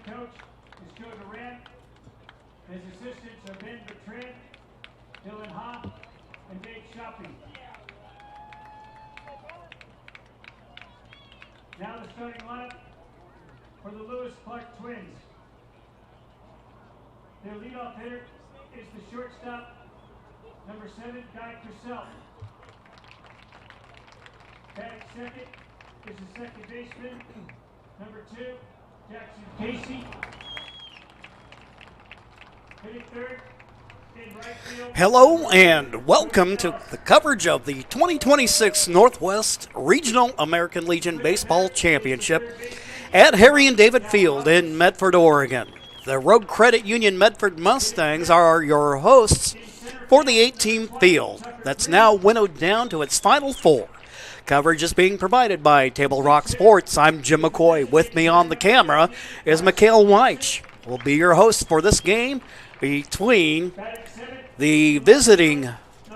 coach is Joe Durant. His assistants are Ben Bertrand, Dylan Hoff, and Dave Shopping. Now the starting lineup for the Lewis Clark Twins. Their leadoff hitter is the shortstop, number 7, Guy Purcell. Batting second is the second baseman, number 2, Jackson Casey. Hitting third in right field. Hello and welcome to the coverage of the 2026 Northwest Regional American Legion Baseball Championship at Harry and David Field in Medford, Oregon. The Road Credit Union Medford Mustangs are your hosts for the 8-team field that's now winnowed down to its final 4. Coverage is being provided by Table Rock Sports. I'm Jim McCoy. With me on the camera is Mikhail Weich. We'll be your host for this game between the visiting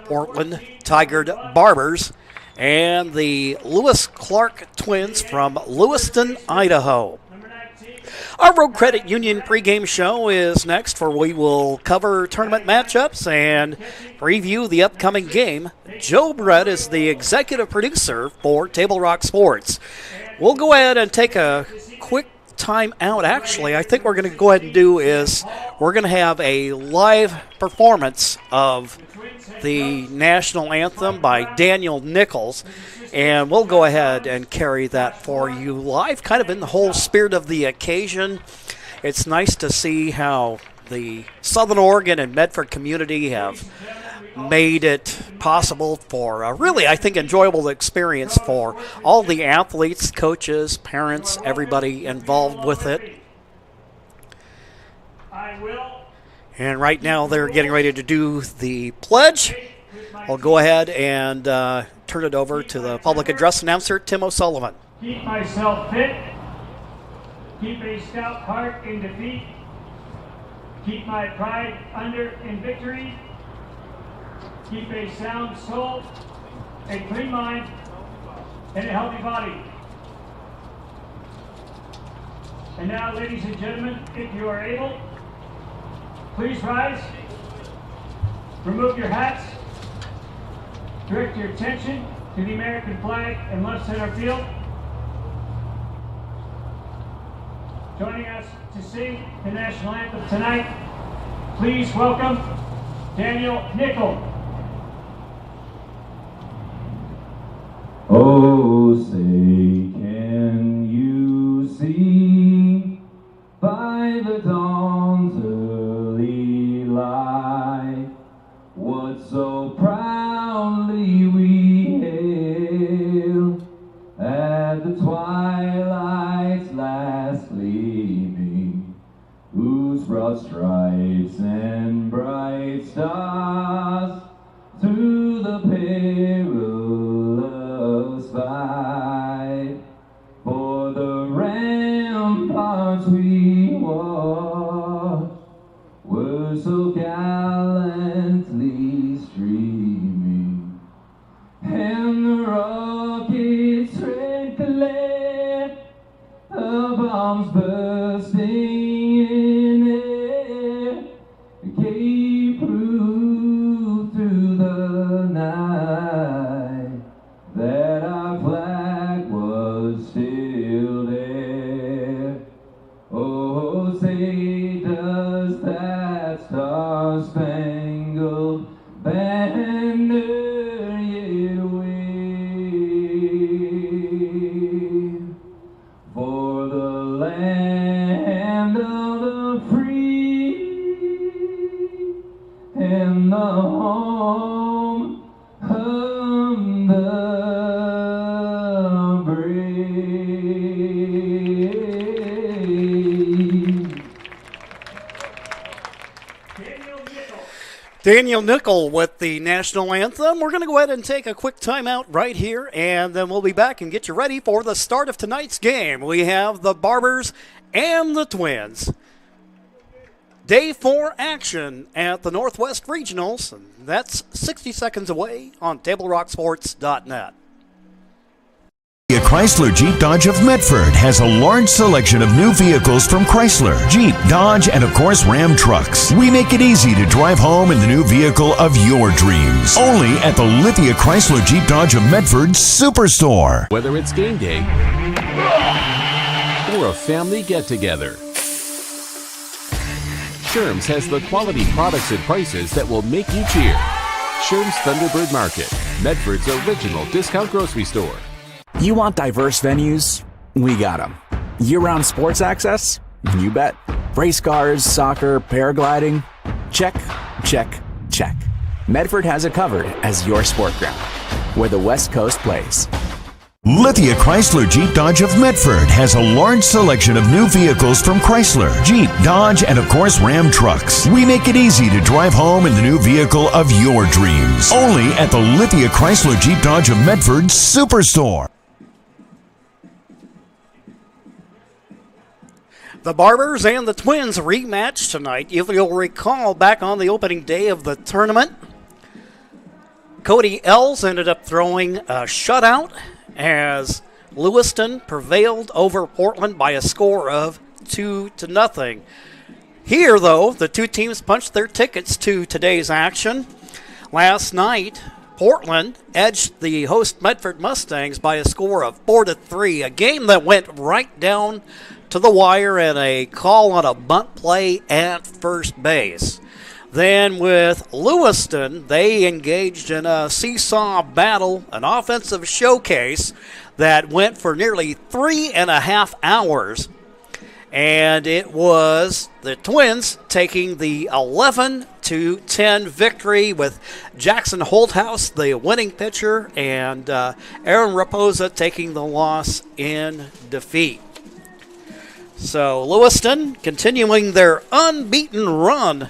Portland Tigard Barbers and the Lewis Clark Twins from Lewiston, Idaho. Our Road Credit Union pregame show is next, where we will cover tournament matchups and preview the upcoming game. Joe Brett is the executive producer for Table Rock Sports. We'll go ahead and take a quick time out. Actually, I think we're going to go ahead and do is we're going to have a live performance of the national anthem by Daniel Nichols, and we'll go ahead and carry that for you live, kind of in the whole spirit of the occasion. It's nice to see how the Southern Oregon and Medford community have made it possible for a really, I think, enjoyable experience for all the athletes, coaches, parents, everybody involved with it. And right now they're getting ready to do the pledge. I'll go ahead and turn it over to the public address announcer, Tim O'Sullivan. Keep myself fit. Keep a stout heart in defeat. Keep my pride under in victory. Keep a sound soul, a clean mind, and a healthy body. And now, ladies and gentlemen, if you are able, please rise, remove your hats, direct your attention to the American flag in left center field. Joining us to sing the national anthem tonight, please welcome Daniel Nichols. Oh, say, can you see by the dawn's early light what so proudly we hailed at the twilight's last gleaming, whose broad stripes and bright stars through the perilous fight for the ramparts we watched were so gallantly streaming, and the rockets' red glare, the bombs bursting in air, gave proof through the night that our flag was still there. Oh, say, does that star-spangled banner yet wave for the land of the free and the home of the brave. Daniel Nichols with the national anthem. We're going to go ahead and take a quick timeout right here, and then we'll be back and get you ready for the start of tonight's game. We have the Barbers and the Twins. Day 4 action at the Northwest Regionals, and that's 60 seconds away on TableRockSports.net. Chrysler Jeep Dodge of Medford has a large selection of new vehicles from Chrysler, Jeep, Dodge, and of course Ram trucks. We make it easy to drive home in the new vehicle of your dreams. Only at the Lithia Chrysler Jeep Dodge of Medford Superstore. Whether it's game day or a family get-together, Sherm's has the quality products and prices that will make you cheer. Sherm's Thunderbird Market, Medford's original discount grocery store. You want diverse venues? We got them. Year-round sports access? You bet. Race cars, soccer, paragliding? Check, check, check. Medford has it covered as your sport ground, where the West Coast plays. Lithia Chrysler Jeep Dodge of Medford has a large selection of new vehicles from Chrysler, Jeep, Dodge, and of course Ram trucks. We make it easy to drive home in the new vehicle of your dreams. Only at the Lithia Chrysler Jeep Dodge of Medford Superstore. The Barbers and the Twins rematch tonight. If you'll recall, back on the opening day of the tournament, Cody Els ended up throwing a shutout as Lewiston prevailed over Portland by a score of 2-0. Here, though, the two teams punched their tickets to today's action. Last night, Portland edged the host Medford Mustangs by a score of 4-3, a game that went right down to the wire and a call on a bunt play at first base. Then with Lewiston, they engaged in a seesaw battle, an offensive showcase that went for nearly 3.5 hours. And it was the Twins taking the 11-10 victory with Jackson Holthouse, the winning pitcher, and Aaron Raposa taking the loss in defeat. So Lewiston continuing their unbeaten run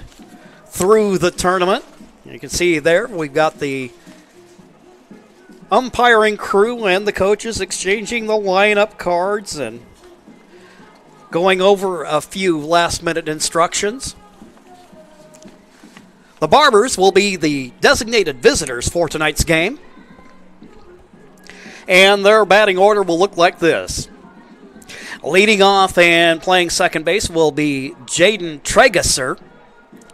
through the tournament. You can see there we've got the umpiring crew and the coaches exchanging the lineup cards and going over a few last-minute instructions. The Barbers will be the designated visitors for tonight's game. And their batting order will look like this. Leading off and playing second base will be Jaden Tragesser.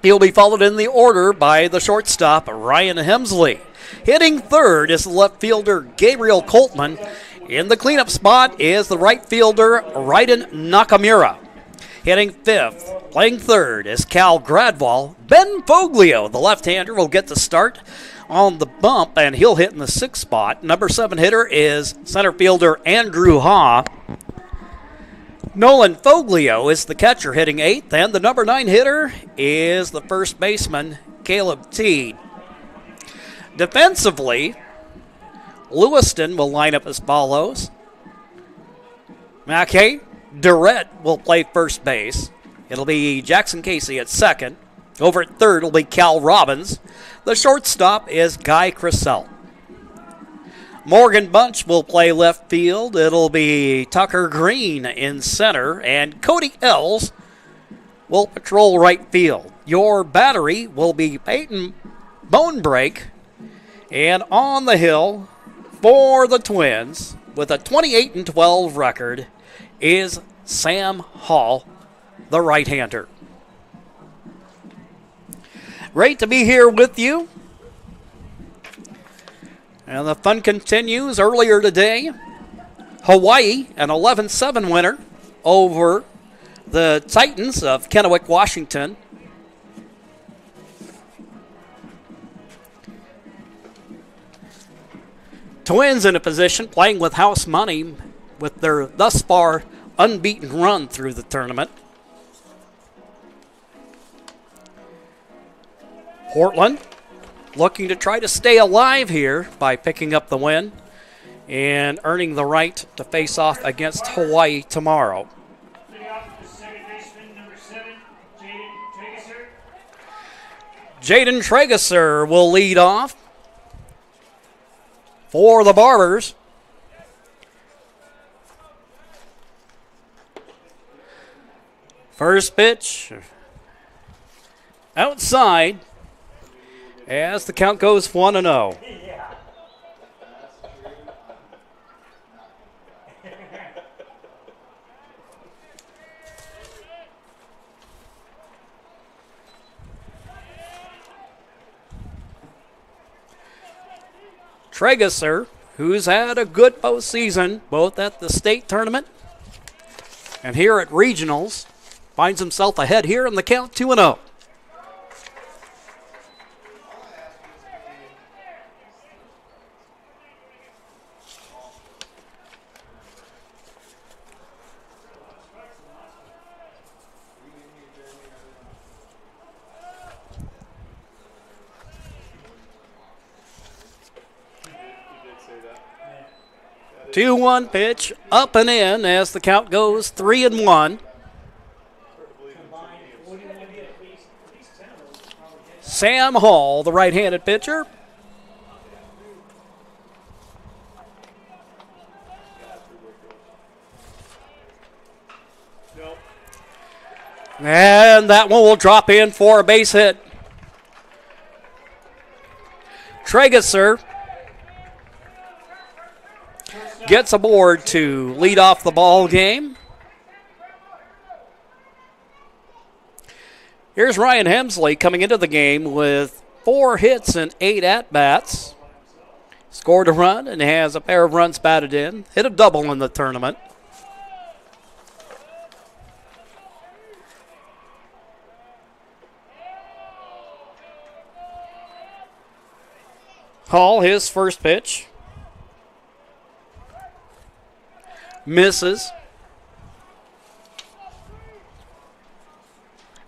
He'll be followed in the order by the shortstop, Ryan Hemsley. Hitting third is the left fielder, Gabriel Coltman. In the cleanup spot is the right fielder, Raiden Nakamura. Hitting fifth, playing third is Cal Gradwall. Ben Foglio, the left-hander, will get the start on the bump, and he'll hit in the sixth spot. Number 7 hitter is center fielder Andrew Haw. Nolan Foglio is the catcher, hitting 8th, and the number 9 hitter is the first baseman, Caleb Teed. Defensively, Lewiston will line up as follows. Mackay Durrett will play first base. It'll be Jackson Casey at second. Over at third will be Cal Robbins. The shortstop is Guy Crisell. Morgan Bunch will play left field. It'll be Tucker Green in center, and Cody Els will patrol right field. Your battery will be Peyton Bonebreak, and on the hill for the Twins with a 28-12 record is Sam Hall, the right-hander. Great to be here with you. And the fun continues. Earlier today, Hawaii, an 11-7 winner over the Titans of Kennewick, Washington. Twins in a position playing with house money with their thus far unbeaten run through the tournament. Portland looking to try to stay alive here by picking up the win and earning the right to face off against Hawaii tomorrow. Jaden Tragesser will lead off for the Barbers. First pitch outside as the count goes 1-0. Traeger, who's had a good postseason, both at the state tournament and here at regionals, finds himself ahead here in the count 2-0. Two one pitch up and in as the count goes 3-1. Sam Hall, the right-handed pitcher. And that one will drop in for a base hit. Traeger gets aboard to lead off the ball game. Here's Ryan Hemsley coming into the game with 4 hits and 8 at-bats. Scored a run and has a pair of runs batted in. Hit a double in the tournament. Hall, his first pitch. Misses.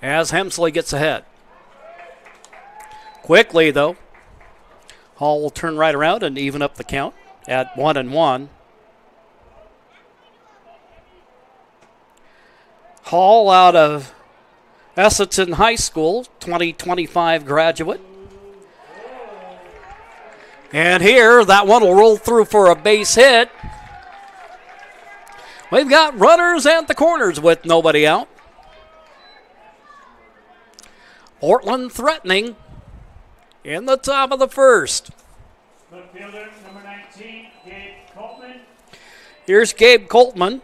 As Hemsley gets ahead. Quickly, though, Hall will turn right around and even up the count at 1-1. Hall out of Esseton High School, 2025 graduate. And here, that one will roll through for a base hit. We've got runners at the corners with nobody out. Portland threatening in the top of the first. Left fielder, number 19, Gabe Coltman. Here's Gabe Coltman.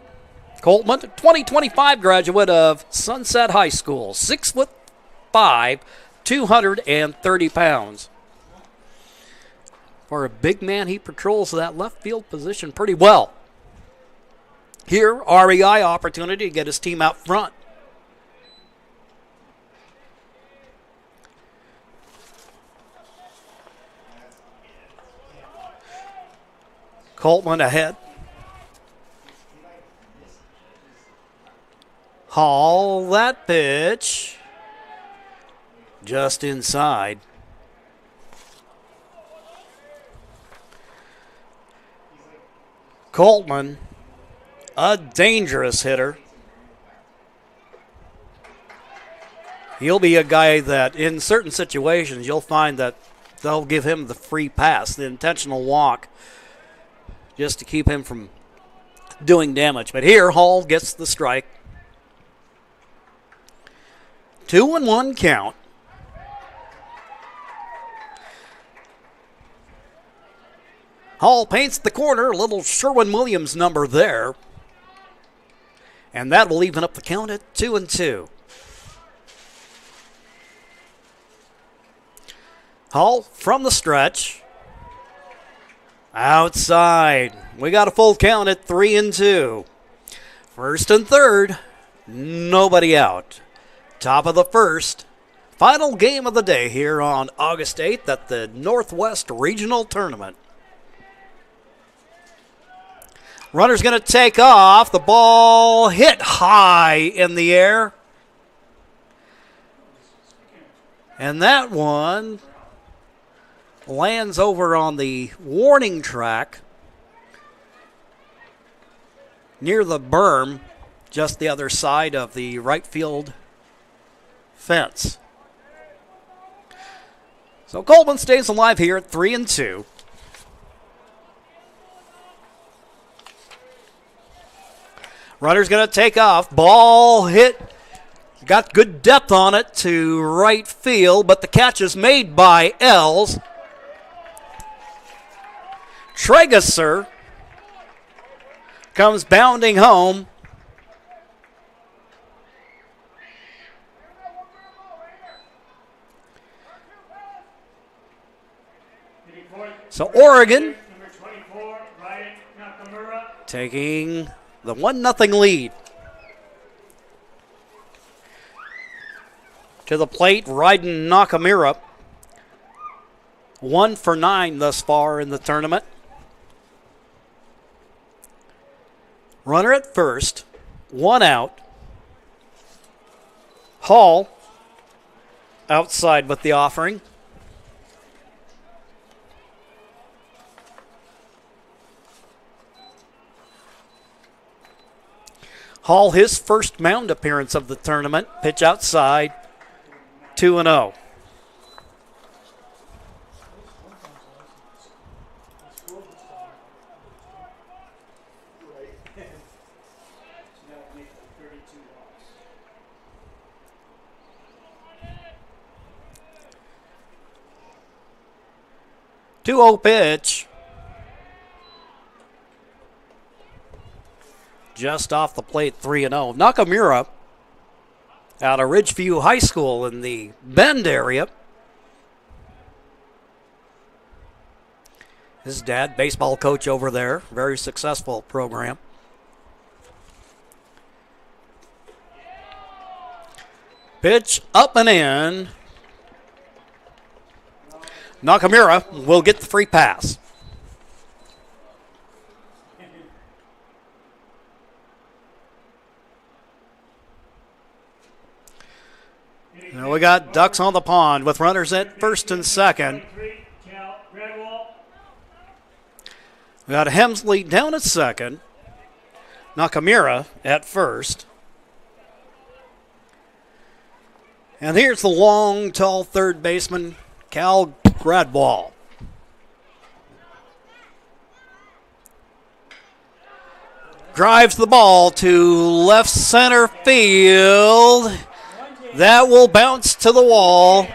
Coltman, 2025 graduate of Sunset High School, 6'5", 230 pounds. For a big man, he patrols that left field position pretty well. Here, REI opportunity to get his team out front. Coltman ahead. Hall, that pitch just inside. Coltman, a dangerous hitter. He'll be a guy that in certain situations you'll find that they'll give him the free pass, the intentional walk, just to keep him from doing damage. But here, Hall gets the strike. 2-1 count. Hall paints the corner, a little Sherwin-Williams number there. And that will even up the count at 2-2. Hall from the stretch. Outside. We got a full count at 3-2. First and third, nobody out. Top of the first. Final game of the day here on August 8th at the Northwest Regional Tournament. Runner's going to take off. The ball hit high in the air. And that one lands over on the warning track near the berm, just the other side of the right field fence. So Coltman stays alive here at 3-2. Runner's going to take off. Ball hit. Got good depth on it to right field, but the catch is made by Els. Traeger comes bounding home. So Oregon Number 24, Ryan Nakamura. taking the 1-0 lead. To the plate, Ryden Nakamura. 1 for 9 thus far in the tournament. Runner at first, 1 out. Hall outside with the offering. Hall, his first mound appearance of the tournament. Pitch outside, 2-0. Two 2-0 pitch. Just off the plate, 3-0. Nakamura out of Ridgeview High School in the Bend area. His dad, baseball coach over there. Very successful program. Pitch up and in. Nakamura will get the free pass. Now we got ducks on the pond with runners at first and second. We got Hemsley down at second. Nakamura at first. And here's the long, tall third baseman, Cal Gradwall. Drives the ball to left center field. That will bounce to the wall.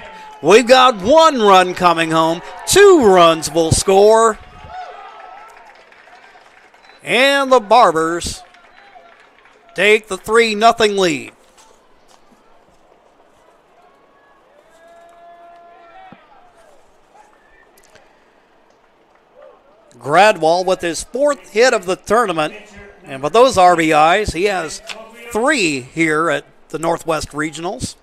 We've got 1 run coming home. 2 runs will score. And the Barbers take the 3-0 lead. Gradwall with his 4th hit of the tournament. And with those RBIs, he has 3 here at the Northwest Regionals.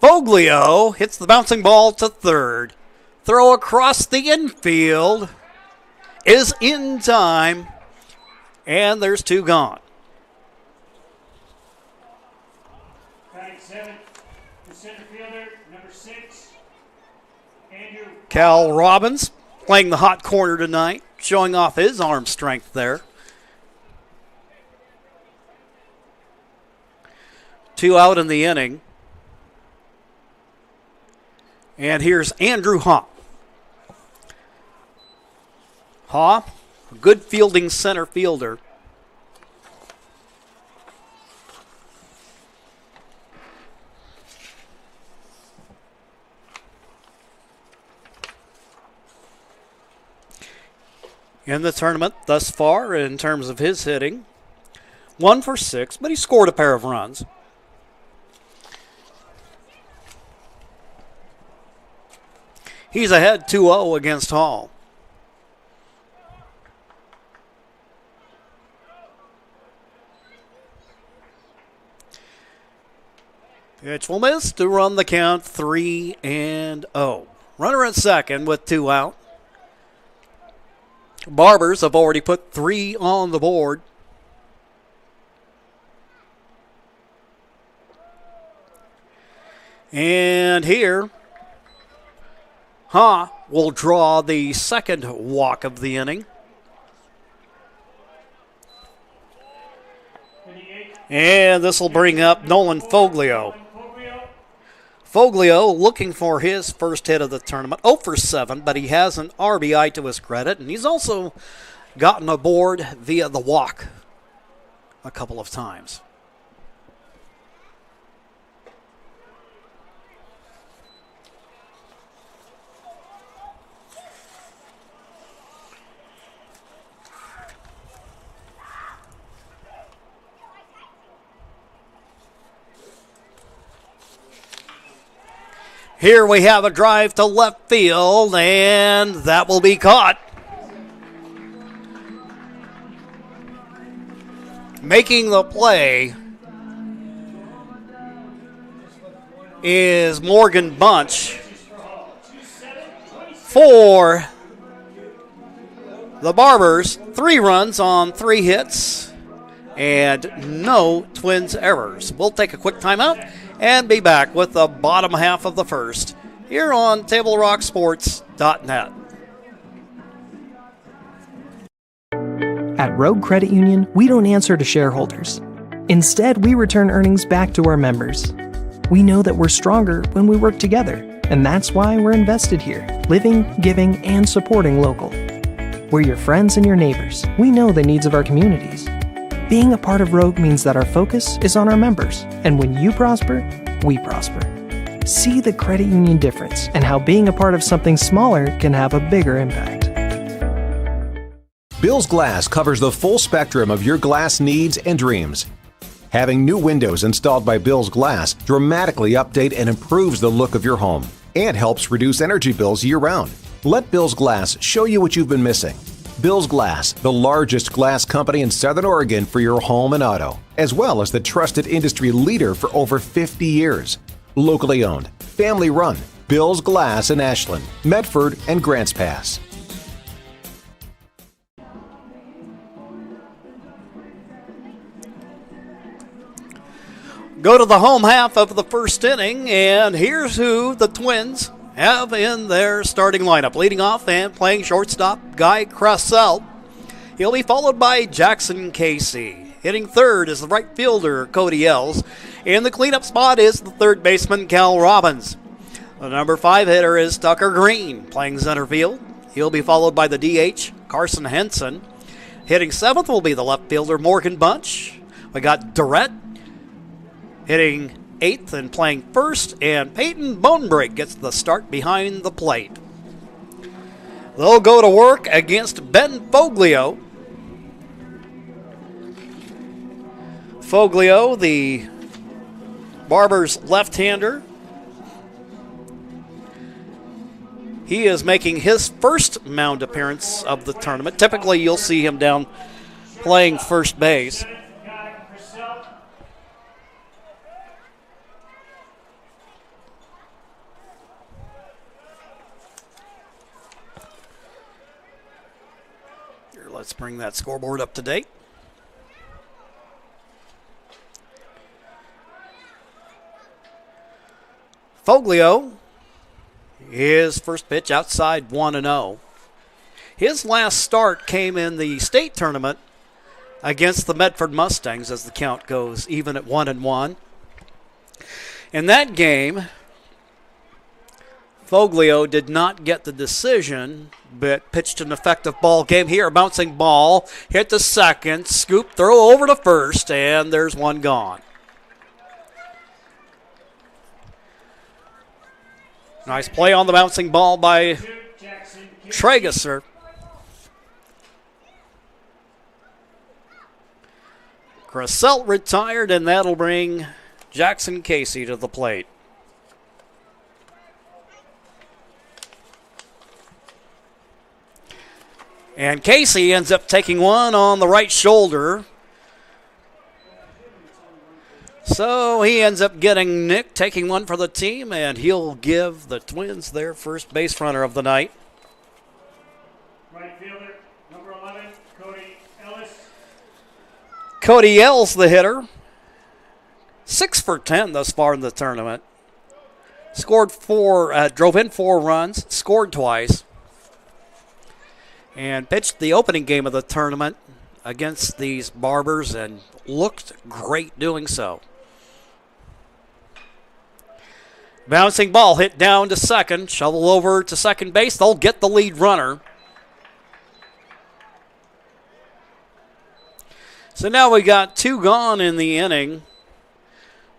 Foglio hits the bouncing ball to third. Throw across the infield is in time, and there's 2 gone. Batting 7, the center fielder, number 6, Andrew. Cal Robbins playing the hot corner tonight, showing off his arm strength there. 2 out in the inning. And here's Andrew Haw. Haw, a good fielding center fielder. In the tournament thus far, in terms of his hitting, 1 for 6, but he scored a pair of runs. He's ahead 2-0 against Hall. Pitch will miss to run the count 3-0. Runner at second with 2 out. Barbers have already put 3 on the board. And here, will draw the second walk of the inning. And this will bring up Nolan Foglio. Foglio looking for his first hit of the tournament. 0 for 7, but he has an RBI to his credit, and he's also gotten aboard via the walk a couple of times. Here we have a drive to left field, and that will be caught. Making the play is Morgan Bunch for the Barbers. 3 runs on 3 hits and no Twins errors. We'll take a quick timeout and be back with the bottom half of the first here on TableRockSports.net. At Rogue Credit Union, we don't answer to shareholders. Instead, we return earnings back to our members. We know that we're stronger when we work together, and that's why we're invested here, living, giving, and supporting local. We're your friends and your neighbors. We know the needs of our communities. Being a part of Rogue means that our focus is on our members, and when you prosper, we prosper. See the credit union difference and how being a part of something smaller can have a bigger impact. Bill's Glass covers the full spectrum of your glass needs and dreams. Having new windows installed by Bill's Glass dramatically update and improves the look of your home and helps reduce energy bills year-round. Let Bill's Glass show you what you've been missing. Bill's Glass, the largest glass company in Southern Oregon for your home and auto, as well as the trusted industry leader for over 50 years. Locally owned, family run, Bill's Glass in Ashland, Medford, and Grants Pass. Go to the home half of the first inning, and here's who the Twins have in their starting lineup. Leading off and playing shortstop, Guy Cressell. He'll be followed by Jackson Casey. Hitting third is the right fielder, Cody Ells. And the cleanup spot is the third baseman, Cal Robbins. The number 5 hitter is Tucker Green, playing center field. He'll be followed by the DH, Carson Henson. Hitting 7th will be the left fielder, Morgan Bunch. We got Durrett hitting 8th and playing first, and Peyton Bonebreak gets the start behind the plate. They'll go to work against Ben Foglio. Foglio, the Barbers left-hander. He is making his first mound appearance of the tournament. Typically, you'll see him down playing first base. Let's bring that scoreboard up to date. Foglio, his first pitch outside 1-0. His last start came in the state tournament against the Medford Mustangs as the count goes even at 1-1. In that game, Foglio did not get the decision, but pitched an effective ball game here. Bouncing ball, hit to second, scoop, throw over to first, and there's one gone. Nice play on the bouncing ball by Tragesser. Cressell retired, and that'll bring Jackson Casey to the plate. And Casey ends up taking one on the right shoulder. So he ends up getting Nick taking one for the team, and he'll give the Twins their first base runner of the night. Right fielder, number 11, Cody Ellis. Cody Ells, the hitter. 6 for 10 thus far in the tournament. Drove in 4 runs, scored twice. And pitched the opening game of the tournament against these Barbers and looked great doing so. Bouncing ball hit down to second, shovel over to second base. They'll get the lead runner. So now we got 2 gone in the inning,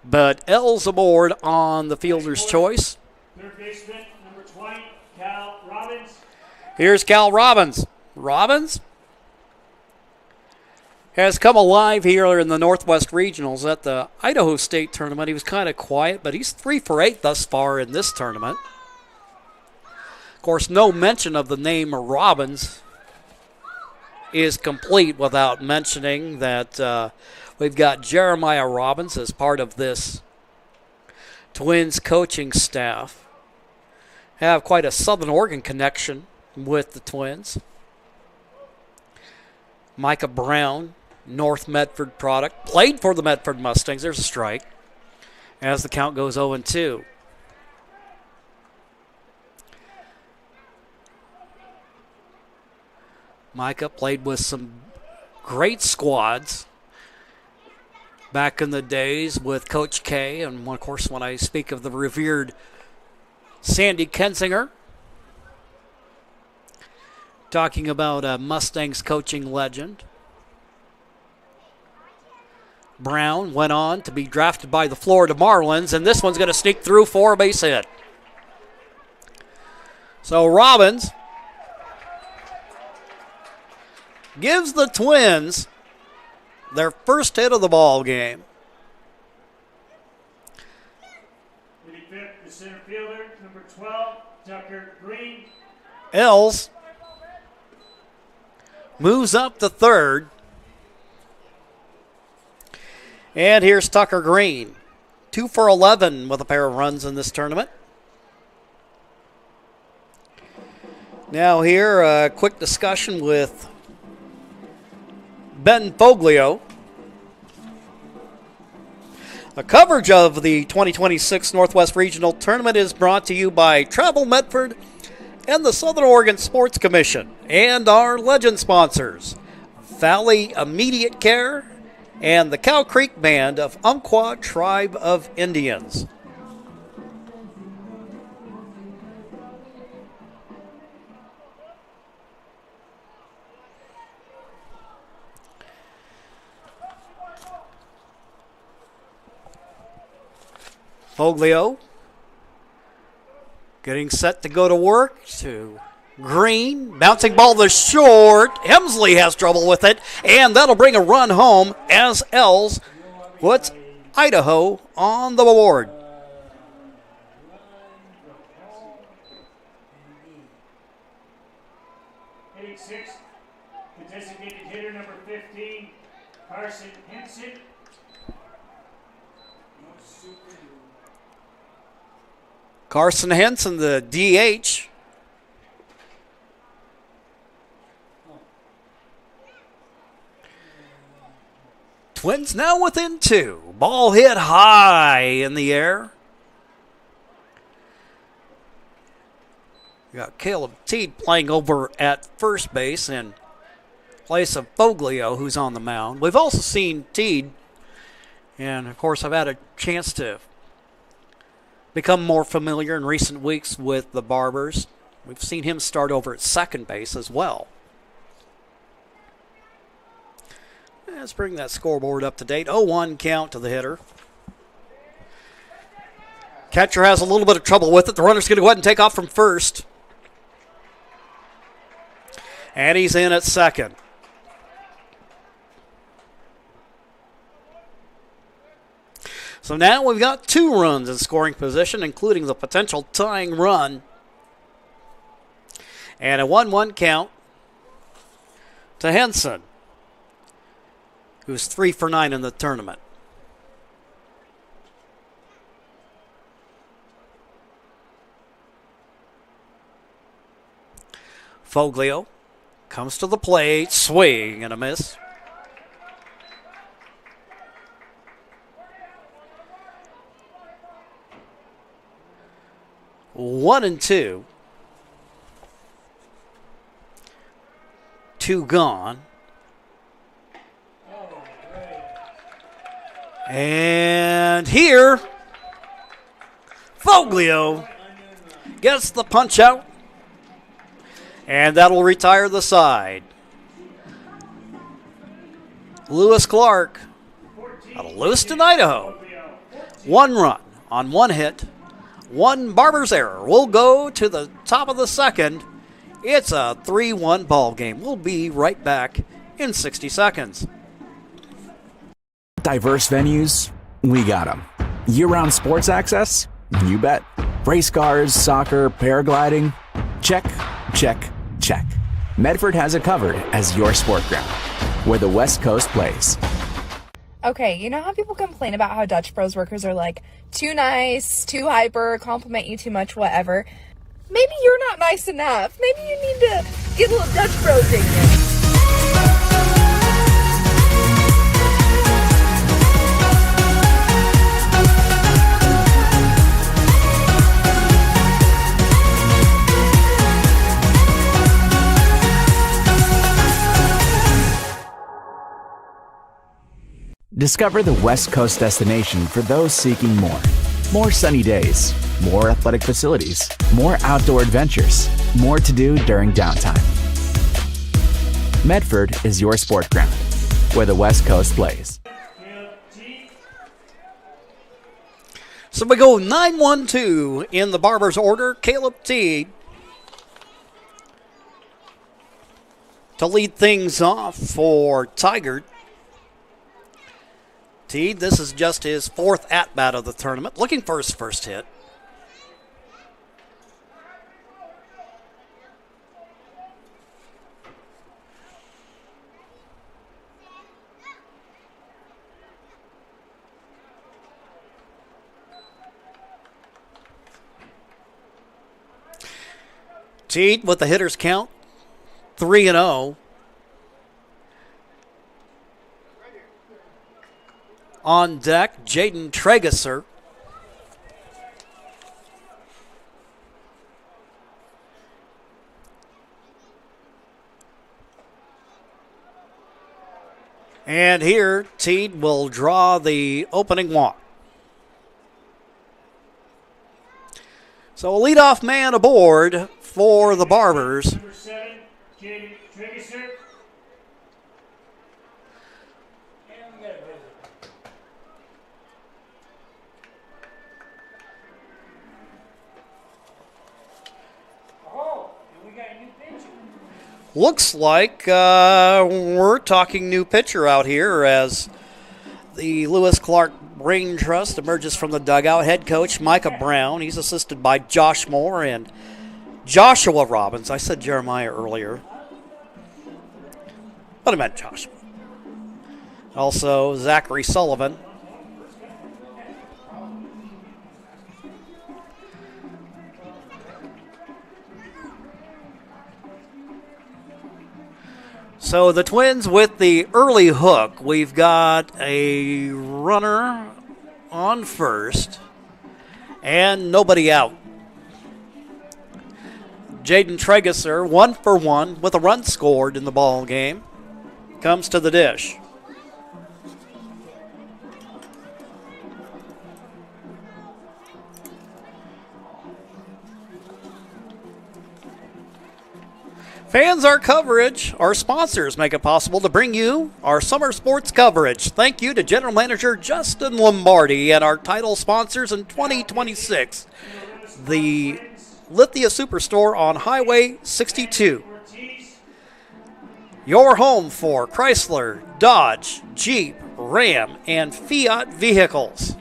but L's aboard on the fielder's choice. Third baseman, number 20, Cal Robbins. Here's Cal Robbins. Robbins has come alive here in the Northwest Regionals at the Idaho State Tournament. He was kind of quiet, but he's 3 for 8 thus far in this tournament. Of course, no mention of the name Robbins is complete without mentioning that we've got Jeremiah Robbins as part of this Twins coaching staff. Have quite a Southern Oregon connection with the Twins. Micah Brown, North Medford product, played for the Medford Mustangs. There's a strike as the count goes 0-2. Micah played with some great squads back in the days with Coach K, and of course when I speak of the revered Sandy Kensinger, talking about a Mustangs coaching legend. Brown went on to be drafted by the Florida Marlins, and this one's going to sneak through for a base hit. So Robbins gives the Twins their first hit of the ball game. The center fielder, number 12, Tucker Green. Els moves up to third. And here's Tucker Green. 2 for 11 with a pair of runs in this tournament. Now here, a quick discussion with Ben Foglio. The coverage of the 2026 Northwest Regional Tournament is brought to you by Travel Medford and the Southern Oregon Sports Commission and our legend sponsors, Valley Immediate Care and the Cow Creek Band of Umpqua Tribe of Indians. Foglio getting set to go to work to Green. Bouncing ball to short. Hemsley has trouble with it, and that'll bring a run home as Els puts Idaho on the board. Hitting 6, the designated hitter, number 15, Carson Henson. Carson Henson, the DH. Twins now within 2. Ball hit high in the air. We got Caleb Teed playing over at first base in place of Foglio, who's on the mound. We've also seen Teed, and of course I've had a chance to become more familiar in recent weeks with the Barbers. We've seen him start over at second base as well. Let's bring that scoreboard up to date. 0-1 count to the hitter. Catcher has a little bit of trouble with it. The runner's going to go ahead and take off from first. And he's in at second. So now we've got 2 runs in scoring position, including the potential tying run. And a 1-1 count to Henson, who's 3 for 9 in the tournament. Foglio comes to the plate, swing and a miss. One and two. 2 gone. And here, Foglio gets the punch out, and that'll retire the side. Lewis Clark out of Lewiston, Idaho. 1 run on 1 hit. 1 Barber's error. We'll go to the top of the second. It's a 3-1 ball game. We'll be right back in 60 seconds. Diverse venues? We got them. Year-round sports access? You bet. Race cars, soccer, paragliding? Check, check, check. Medford has it covered as your sport ground, where the West Coast plays. Okay, you know how people complain about how Dutch Bros workers are like too nice, too hyper, compliment you too much, whatever? Maybe you're not nice enough. Maybe you need to get a little Dutch Bro dignity. Discover the West Coast destination for those seeking more. More sunny days, more athletic facilities, more outdoor adventures, more to do during downtime. Medford is your sport ground, where the West Coast plays. So we go 9-1-2 in the Barbers order. Caleb Teed to lead things off for Tigard. Teed, this is just his fourth at-bat of the tournament, looking for his first hit. Teed with the hitter's count, 3-0. On deck, Jaden Tregesser. And here, Teed will draw the opening walk. So a leadoff man aboard for the Barbers. Number 7, Jaden Tregesser. Looks like we're talking new pitcher out here as the Lewis Clark Brain Trust emerges from the dugout. Head coach Micah Brown. He's assisted by Josh Moore and Joshua Robbins. I said Jeremiah earlier, but I meant Joshua. Also Zachary Sullivan. So the Twins with the early hook. We've got a runner on first and nobody out. Jaden Tregesser, 1 for 1 with a run scored in the ball game, comes to the dish. Fans, our coverage, our sponsors make it possible to bring you our summer sports coverage. Thank you to General Manager Justin Lombardi and our title sponsors in 2026, the Lithia Superstore on Highway 62. Your home for Chrysler, Dodge, Jeep, Ram, and Fiat vehicles.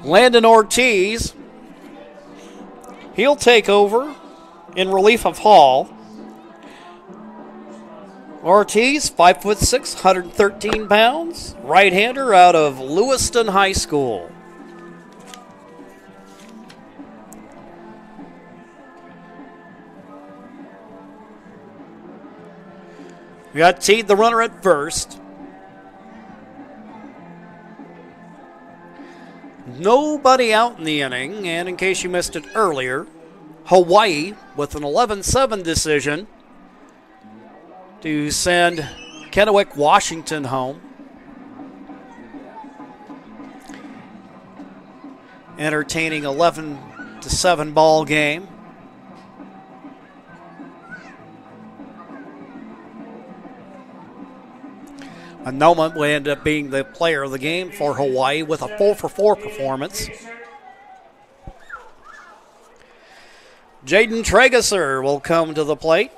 Landon Ortiz, he'll take over in relief of Hall. Ortiz, 5'6", 113 pounds, right-hander out of Lewiston High School. We got Teed, the runner, at first. Nobody out in the inning, and in case you missed it earlier, Hawaii with an 11-7 decision to send Kennewick, Washington home. Entertaining 11-7 ball game. Noma will end up being the player of the game for Hawaii with a 4-for-4 performance. Jaden Trageser will come to the plate.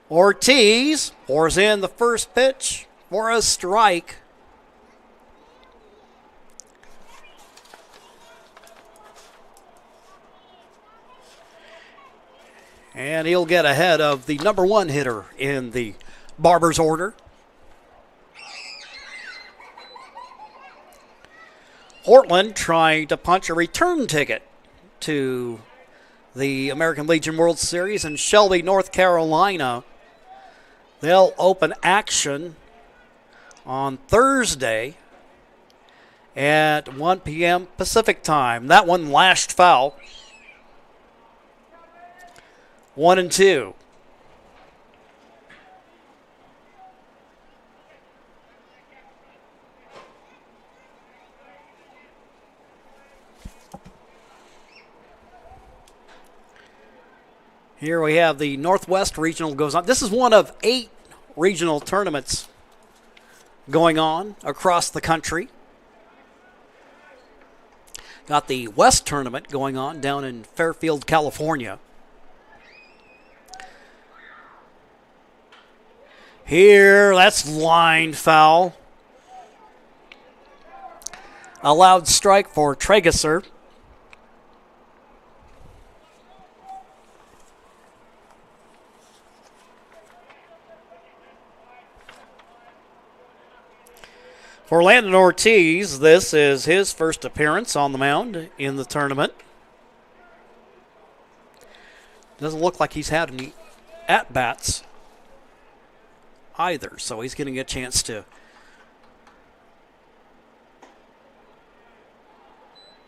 Ortiz pours in the first pitch for a strike. And he'll get ahead of the number one hitter in the Barbers order. Portland trying to punch a return ticket to the American Legion World Series in Shelby, North Carolina. They'll open action on Thursday at 1 p.m. Pacific time. That one lashed foul. 1-2. Here we have the Northwest Regional goes on. This is one of 8 regional tournaments going on across the country. Got the West Tournament going on down in Fairfield, California. Here, that's line foul. A loud strike for Trageser. For Landon Ortiz, this is his first appearance on the mound in the tournament. Doesn't look like he's had any at-bats either, so he's getting a chance to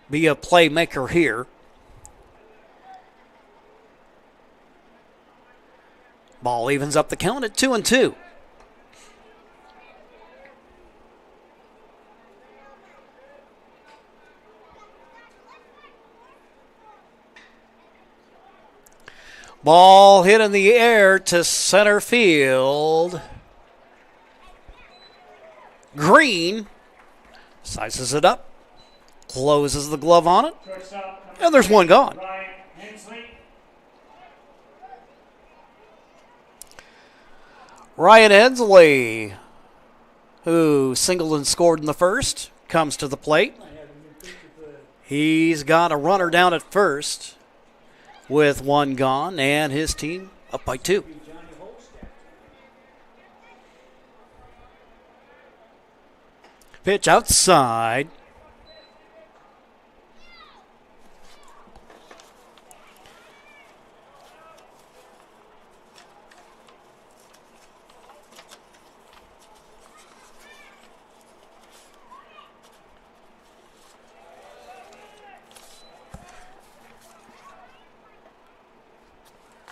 be a playmaker here. Ball evens up the count at 2-2. Ball hit in the air to center field. Green sizes it up, closes the glove on it, and there's one gone. Ryan Hensley, who singled and scored in the first, comes to the plate. He's got a runner down at first with one gone, and his team up by 2. Pitch outside.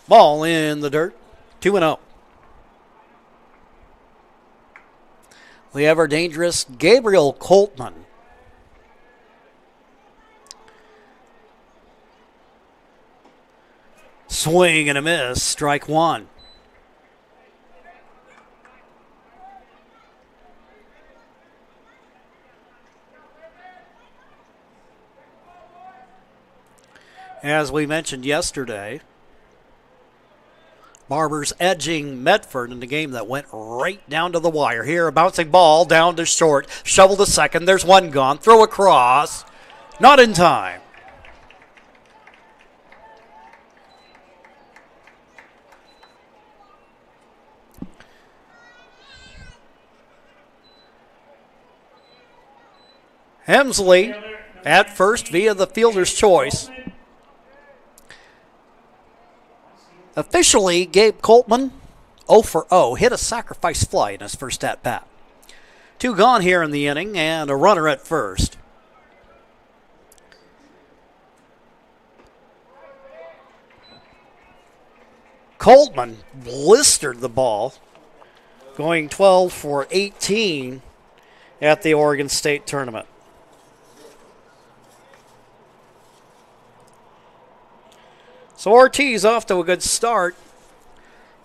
Ball in the dirt. 2-0. The ever dangerous Gabriel Coltman. Swing and a miss, strike one. As we mentioned yesterday, Barbers edging Medford in the game that went right down to the wire. Here, a bouncing ball down to short. Shovel to second. There's one gone. Throw across. Not in time. Hemsley at first via the fielder's choice. Officially, Gabe Coltman, 0 for 0, hit a sacrifice fly in his first at-bat. 2 gone here in the inning, and a runner at first. Coltman blistered the ball, going 12 for 18 at the Oregon State tournament. So Ortiz off to a good start.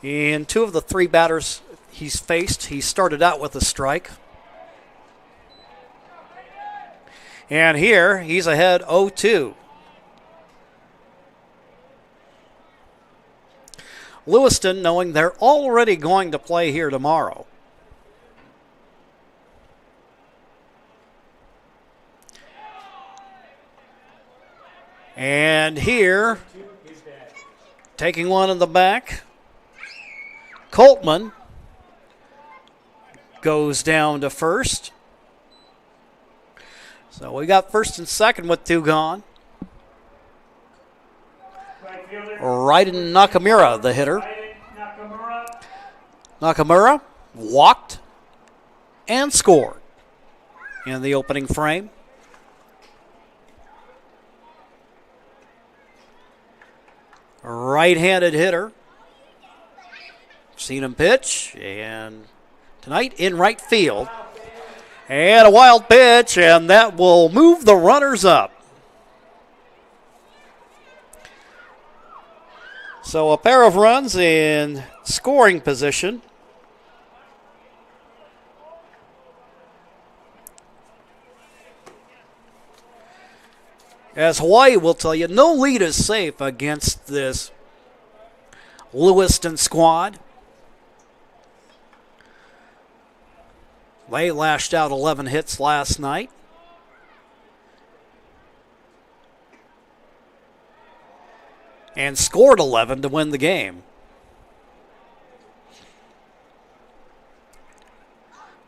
In 2 of the 3 batters he's faced, he started out with a strike. And here, he's ahead 0-2. Lewiston, knowing they're already going to play here tomorrow. And here, taking one in the back, Coltman goes down to first. So we got first and second with 2 gone. Raiden Nakamura, the hitter. Nakamura walked and scored in the opening frame. Right-handed hitter. Seen him pitch, and tonight in right field. And a wild pitch, and that will move the runners up. So a pair of runs in scoring position. As Hawaii will tell you, no lead is safe against this Lewiston squad. They lashed out 11 hits last night. And scored 11 to win the game.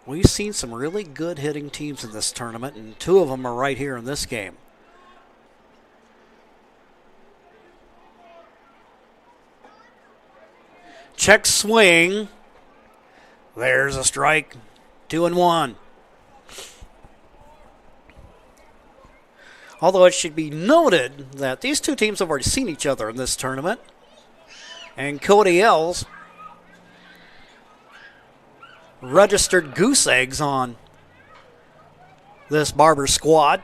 We've seen some really good hitting teams in this tournament, and 2 of them are right here in this game. Check swing. There's a strike. 2-1. Although it should be noted that these 2 teams have already seen each other in this tournament. And Cody Els registered goose eggs on this Barber squad.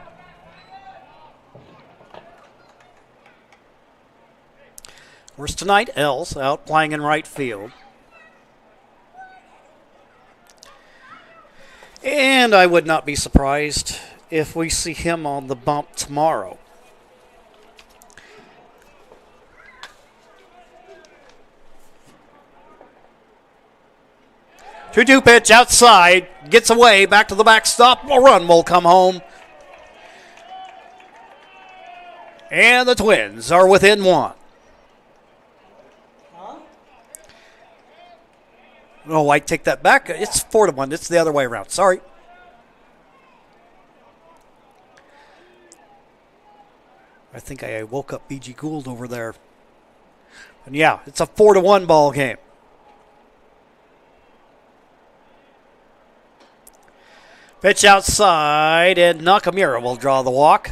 Whereas tonight, Els out playing in right field. And I would not be surprised if we see him on the bump tomorrow. Two-two pitch outside, gets away, back to the backstop. A run will come home. And the Twins are within 1. Oh, I take that back. It's 4-1. It's the other way around. Sorry. I think I woke up B.G. Gould over there. And yeah, it's a 4-1 ball game. Pitch outside, and Nakamura will draw the walk.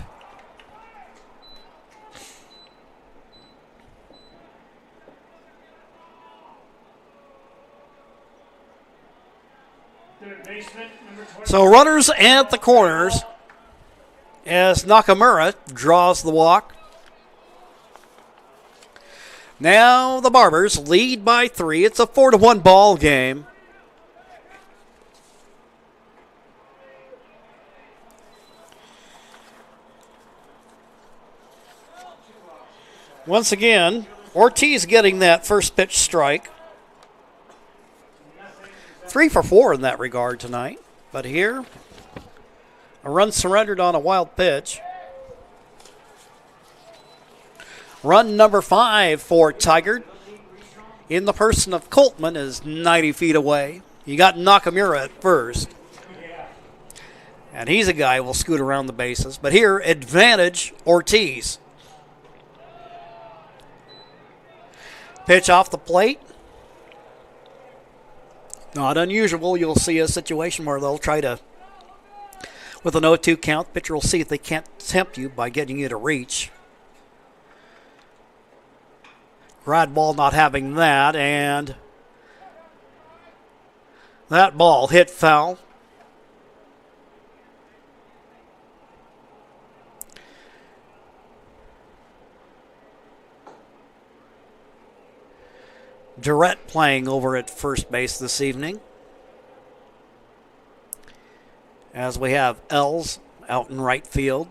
So runners at the corners as Nakamura draws the walk. Now the Barbers lead by 3. It's a 4-1 ball game. Once again, Ortiz getting that first pitch strike. 3 for 4 in that regard tonight. But here, a run surrendered on a wild pitch. Run number 5 for Tigard in the person of Coltman is 90 feet away. You got Nakamura at first. And he's a guy who will scoot around the bases. But here, advantage Ortiz. Pitch off the plate. Not unusual. You'll see a situation where they'll try to, with an 0-2 count, pitcher will see if they can't tempt you by getting you to reach. Grad ball not having that, and that ball hit foul. Durrett playing over at first base this evening. As we have Els out in right field.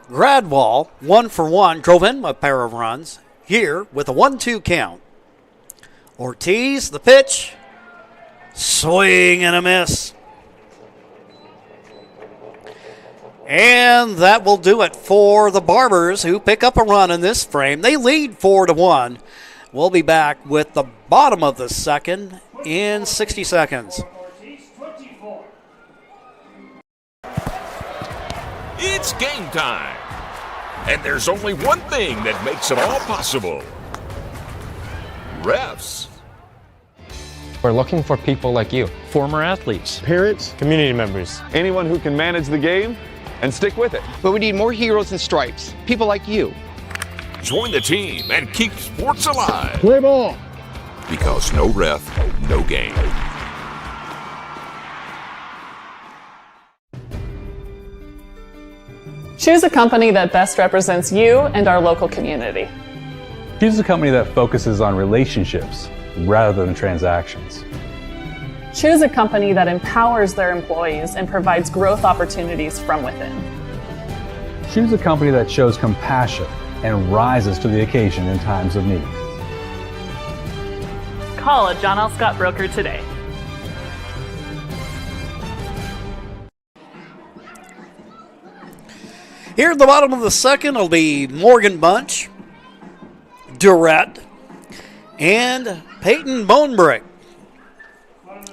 Gradwall, 1-for-1, drove in a pair of runs here with a 1-2 count. Ortiz, the pitch, swing and a miss. And that will do it for the Barbers, who pick up a run in this frame. They lead 4-1. We'll be back with the bottom of the second in 60 seconds. It's game time. And there's only one thing that makes it all possible. Refs. We're looking for people like you. Former athletes. Parents. Community members. Anyone who can manage the game and stick with it. But we need more heroes in stripes. People like you. Join the team and keep sports alive. Play ball. Because no ref, no game. Choose a company that best represents you and our local community. Choose a company that focuses on relationships rather than transactions. Choose a company that empowers their employees and provides growth opportunities from within. Choose a company that shows compassion and rises to the occasion in times of need. Call a John L. Scott broker today. Here at the bottom of the second will be Morgan Bunch, Durrett, and Peyton Bonebrick.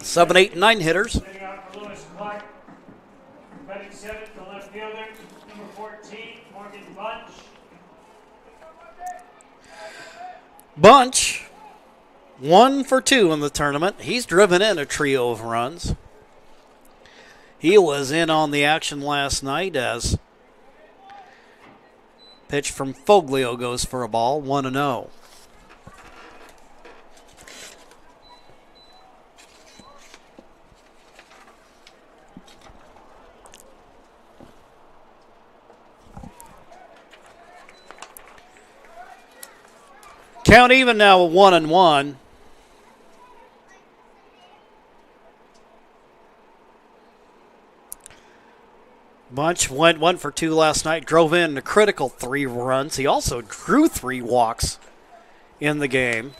7, 8, and 9 hitters. Bunch, 1 for 2 in the tournament. He's driven in a trio of runs. He was in on the action last night as pitch from Foglio goes for a ball, 1-0. Count even now at 1-1. Bunch went 1 for 2 last night, drove in a critical 3 runs. He also drew 3 walks in the game.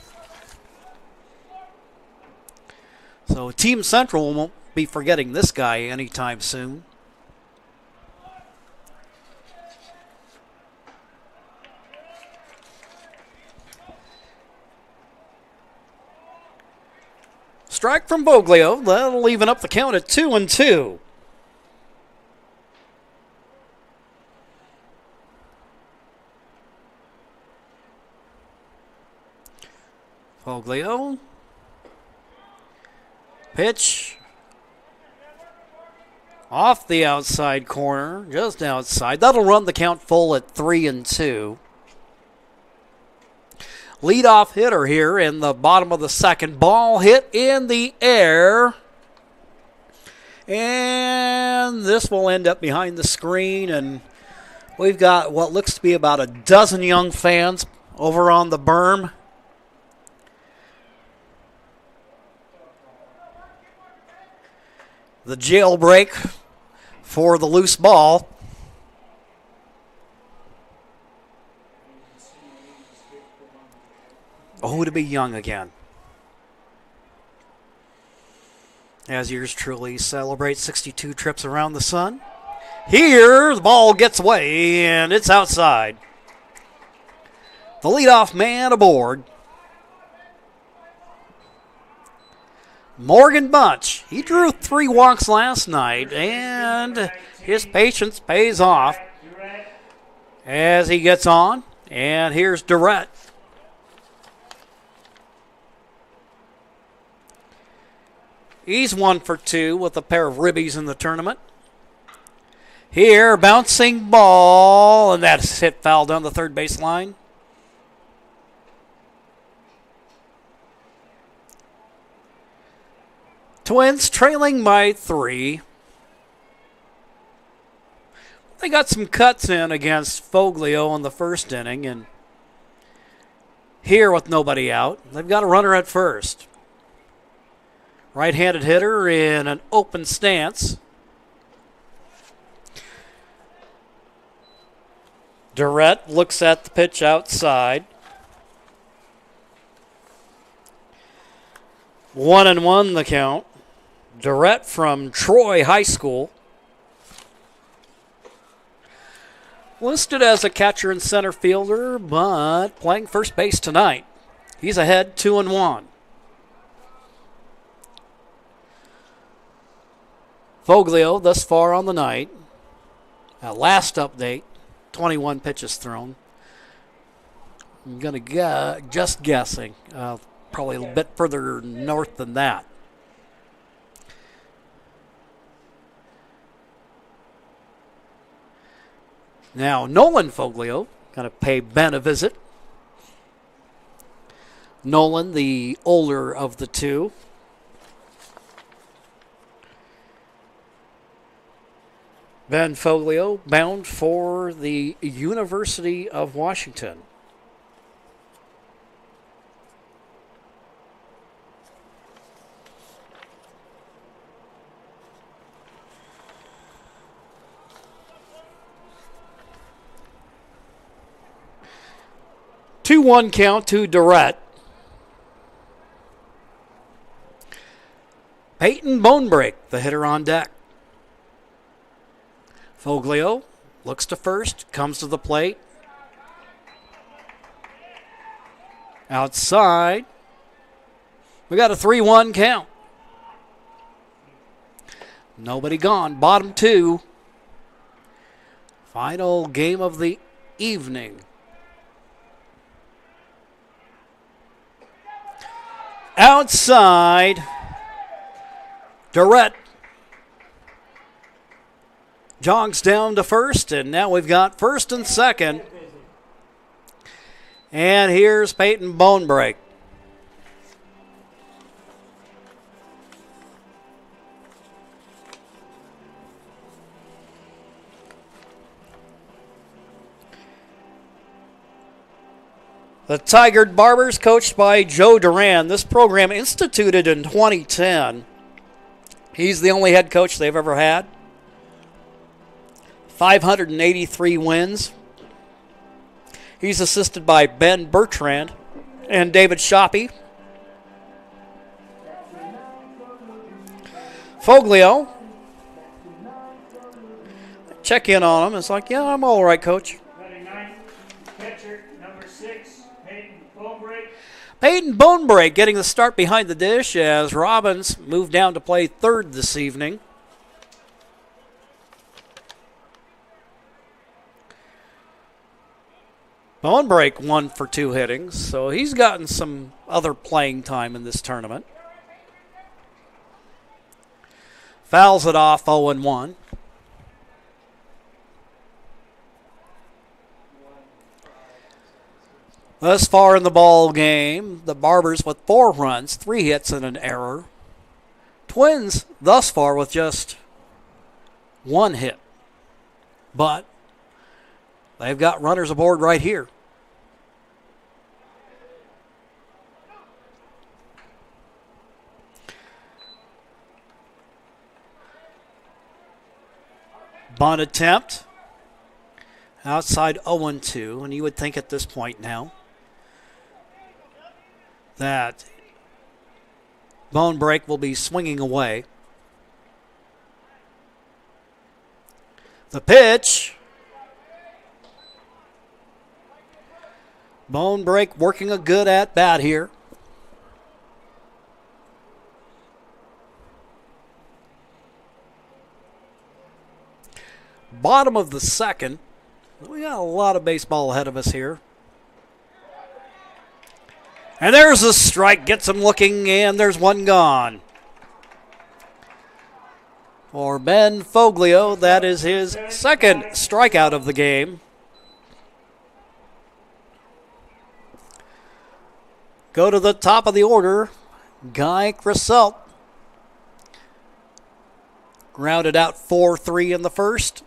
So Team Central won't be forgetting this guy anytime soon. Strike from Boglio. That'll even up the count at 2-2. Foglio. Pitch. Off the outside corner, just outside. That'll run the count full at 3-2. Leadoff hitter here in the bottom of the second. Ball hit in the air. And this will end up behind the screen. And we've got what looks to be about a dozen young fans over on the berm. The jailbreak for the loose ball. Oh, to be young again. As yours truly celebrates 62 trips around the sun. Here, the ball gets away, and it's outside. The leadoff man aboard. Morgan Bunch. He drew 3 walks last night, and his patience pays off as he gets on. And here's Durrett. He's 1 for 2 with a pair of ribbies in the tournament. Here, bouncing ball, and that's hit foul down the third base line. Twins trailing by 3. They got some cuts in against Foglio in the first inning, and here with nobody out, they've got a runner at first. Right-handed hitter in an open stance. Durrett looks at the pitch outside. 1-1 the count. Durrett from Troy High School. Listed as a catcher and center fielder, but playing first base tonight. He's ahead 2-1. Foglio thus far on the night. Last update, 21 pitches thrown. I'm going to just guessing, probably a bit further north than that. Now, Nolan Foglio going to pay Ben a visit. Nolan, the older of the two. Ben Foglio, bound for the University of Washington. Two-one count to Durrett. Peyton Bonebrake, the hitter on deck. Foglio looks to first, comes to the plate. Outside. We got a 3-1 count. Nobody gone. Bottom two. Final game of the evening. Outside. Durrett jogs down to first, and now we've got first and second. And here's Peyton Bonebrake. The Tigered Barbers, coached by Joe Duran. This program instituted in 2010. He's the only head coach they've ever had. 583 wins. He's assisted by Ben Bertrand and David Shoppy. Foglio. Check in on him. It's like, yeah, I'm all right, coach. Catcher number 6, Peyton Bonebrake. Peyton Bonebrake getting the start behind the dish as Robbins moved down to play third this evening. Bonebrake 1 for 2 hittings, so he's gotten some other playing time in this tournament. Fouls it off 0-1. Thus far in the ball game, the Barbers with 4 runs, 3 hits, and an error. Twins thus far with just 1 hit. But they've got runners aboard right here. Bunt attempt. Outside 0-2, and you would think at this point now that Bonebrake will be swinging away. The pitch. Bonebrake working a good at-bat here. Bottom of the second. We got a lot of baseball ahead of us here. And there's a strike, gets him looking, and there's one gone. For Ben Foglio, that is his second strikeout of the game. Go to the top of the order, Guy Crisselt. Grounded out 4-3 in the first.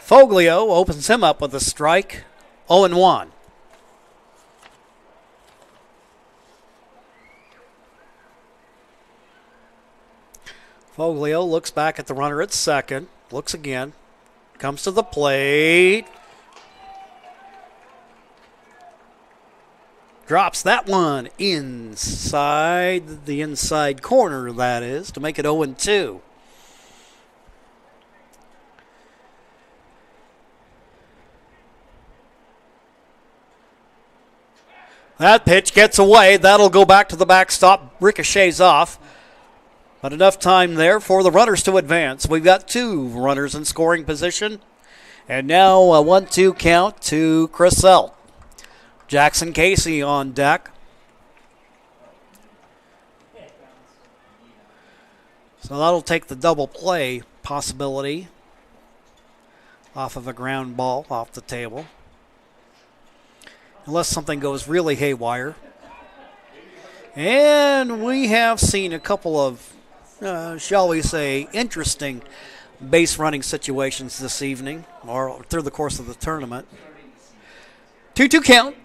Foglio opens him up with a strike. 0-1. Foglio looks back at the runner at second. Looks again. Comes to the plate. Drops that one inside the inside corner, that is, to make it 0-2. That pitch gets away. That'll go back to the backstop. Ricochets off. But enough time there for the runners to advance. We've got 2 runners in scoring position. And now a 1-2 count to Chrisell. Jackson Casey on deck. So that'll take the double play possibility off of a ground ball off the table. Unless something goes really haywire. And we have seen a couple of, shall we say, interesting base running situations this evening or through the course of the tournament. 2-2 count.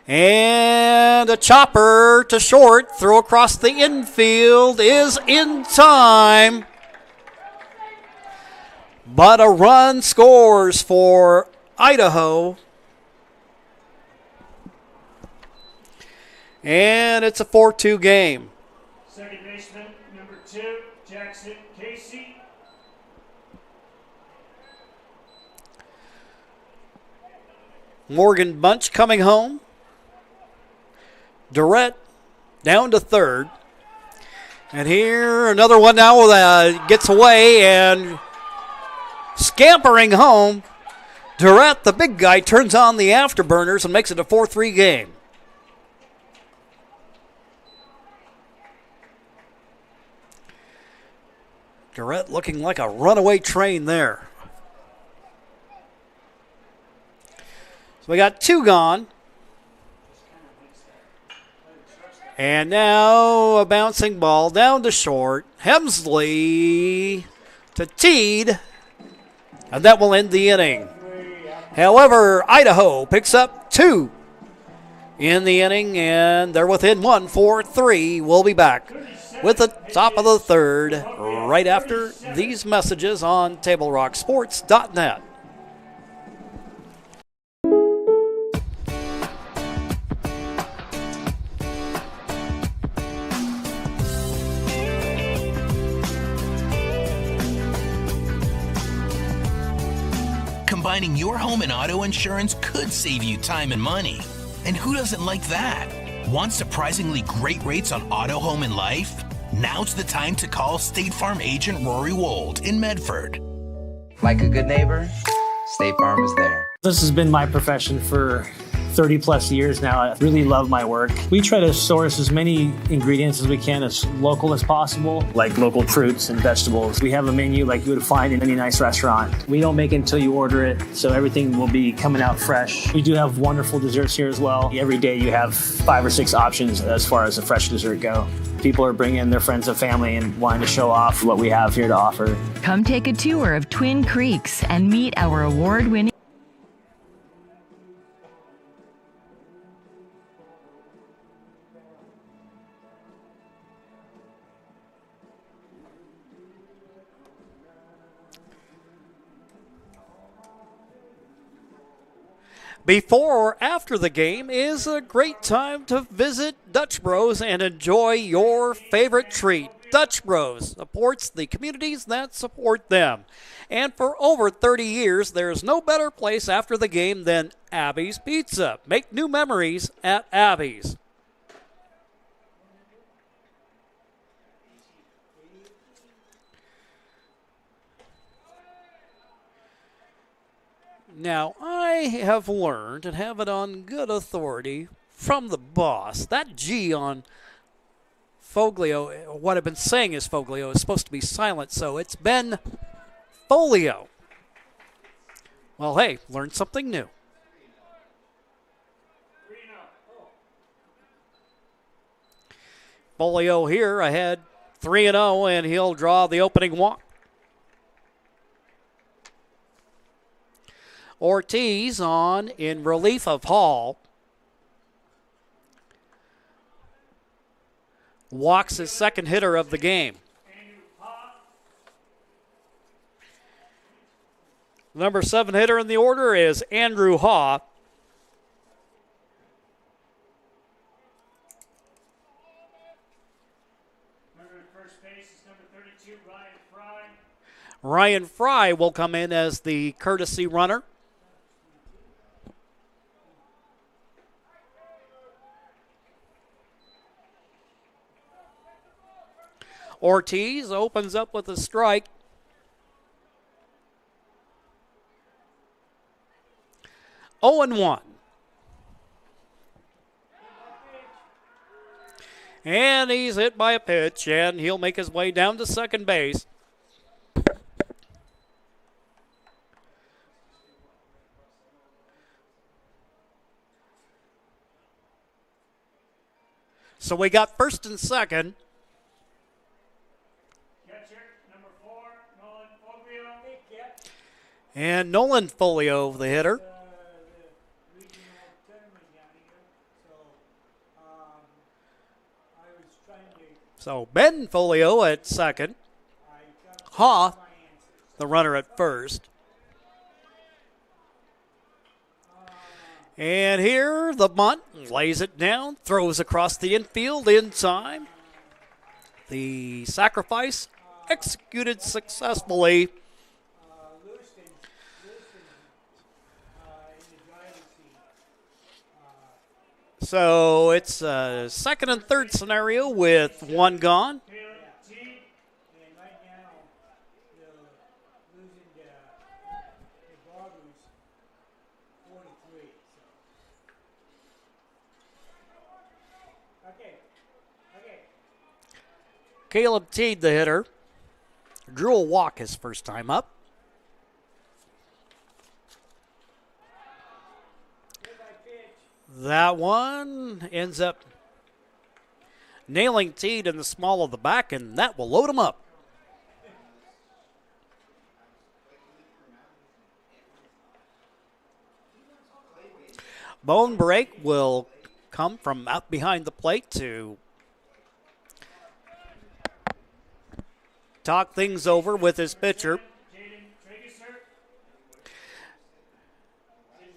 And a chopper to short. Throw across the infield is in time. But a run scores for Idaho. And it's a 4-2 game. Second baseman, number 2, Jackson Casey. Morgan Bunch coming home. Durrett down to third. And here another one now that gets away and scampering home. Durrett, the big guy, turns on the afterburners and makes it a 4-3 game. Durrett looking like a runaway train there. So we got 2 gone. And now a bouncing ball down to short. Hemsley to Teed. And that will end the inning. However, Idaho picks up 2 in the inning, and they're within 1, 4-3. We'll be back with the top of the third right after these messages on TableRockSports.net. Combining your home and auto insurance could save you time and money. And who doesn't like that? Want surprisingly great rates on auto, home, and life? Now's the time to call State Farm agent Rory Wold in Medford. Like a good neighbor, State Farm is there. This has been my profession for 30 plus years now. I really love my work. We try to source as many ingredients as we can as local as possible, like local fruits and vegetables. We have a menu like you would find in any nice restaurant. We don't make it until you order it, so everything will be coming out fresh. We do have wonderful desserts here as well. Every day you have 5 or 6 options as far as a fresh dessert go. People are bringing their friends and family and wanting to show off what we have here to offer. Come take a tour of Twin Creeks and meet our award-winning Before or after the game is a great time to visit Dutch Bros and enjoy your favorite treat. Dutch Bros supports the communities that support them. And for over 30 years, there's no better place after the game than Abby's Pizza. Make new memories at Abby's. Now, I have learned and have it on good authority from the boss, that G on Foglio, what I've been saying is Foglio, is supposed to be silent, so it's been Folio. Well, hey, learned something new. Folio here ahead 3-0, and he'll draw the opening walk. Ortiz on in relief of Hall. Walks his second hitter of the game. Number 7 hitter in the order is Andrew Haw. First base is number 32, Ryan Fry. Ryan Fry will come in as the courtesy runner. Ortiz opens up with a strike. Oh and 1. And he's hit by a pitch, and he'll make his way down to second base. So we got first and second. Catcher, number 4, Nolan Foglio. And Nolan Folio, the hitter. So Ben Folio at second. Haw, the runner at first. And here the bunt, lays it down, throws across the infield in time. The sacrifice executed successfully. So it's a second and third scenario with one gone. Caleb Teed, the hitter, drew a walk his first time up. That one ends up nailing Teed in the small of the back, and that will load him up. Bone break will come from out behind the plate to talk things over with his pitcher.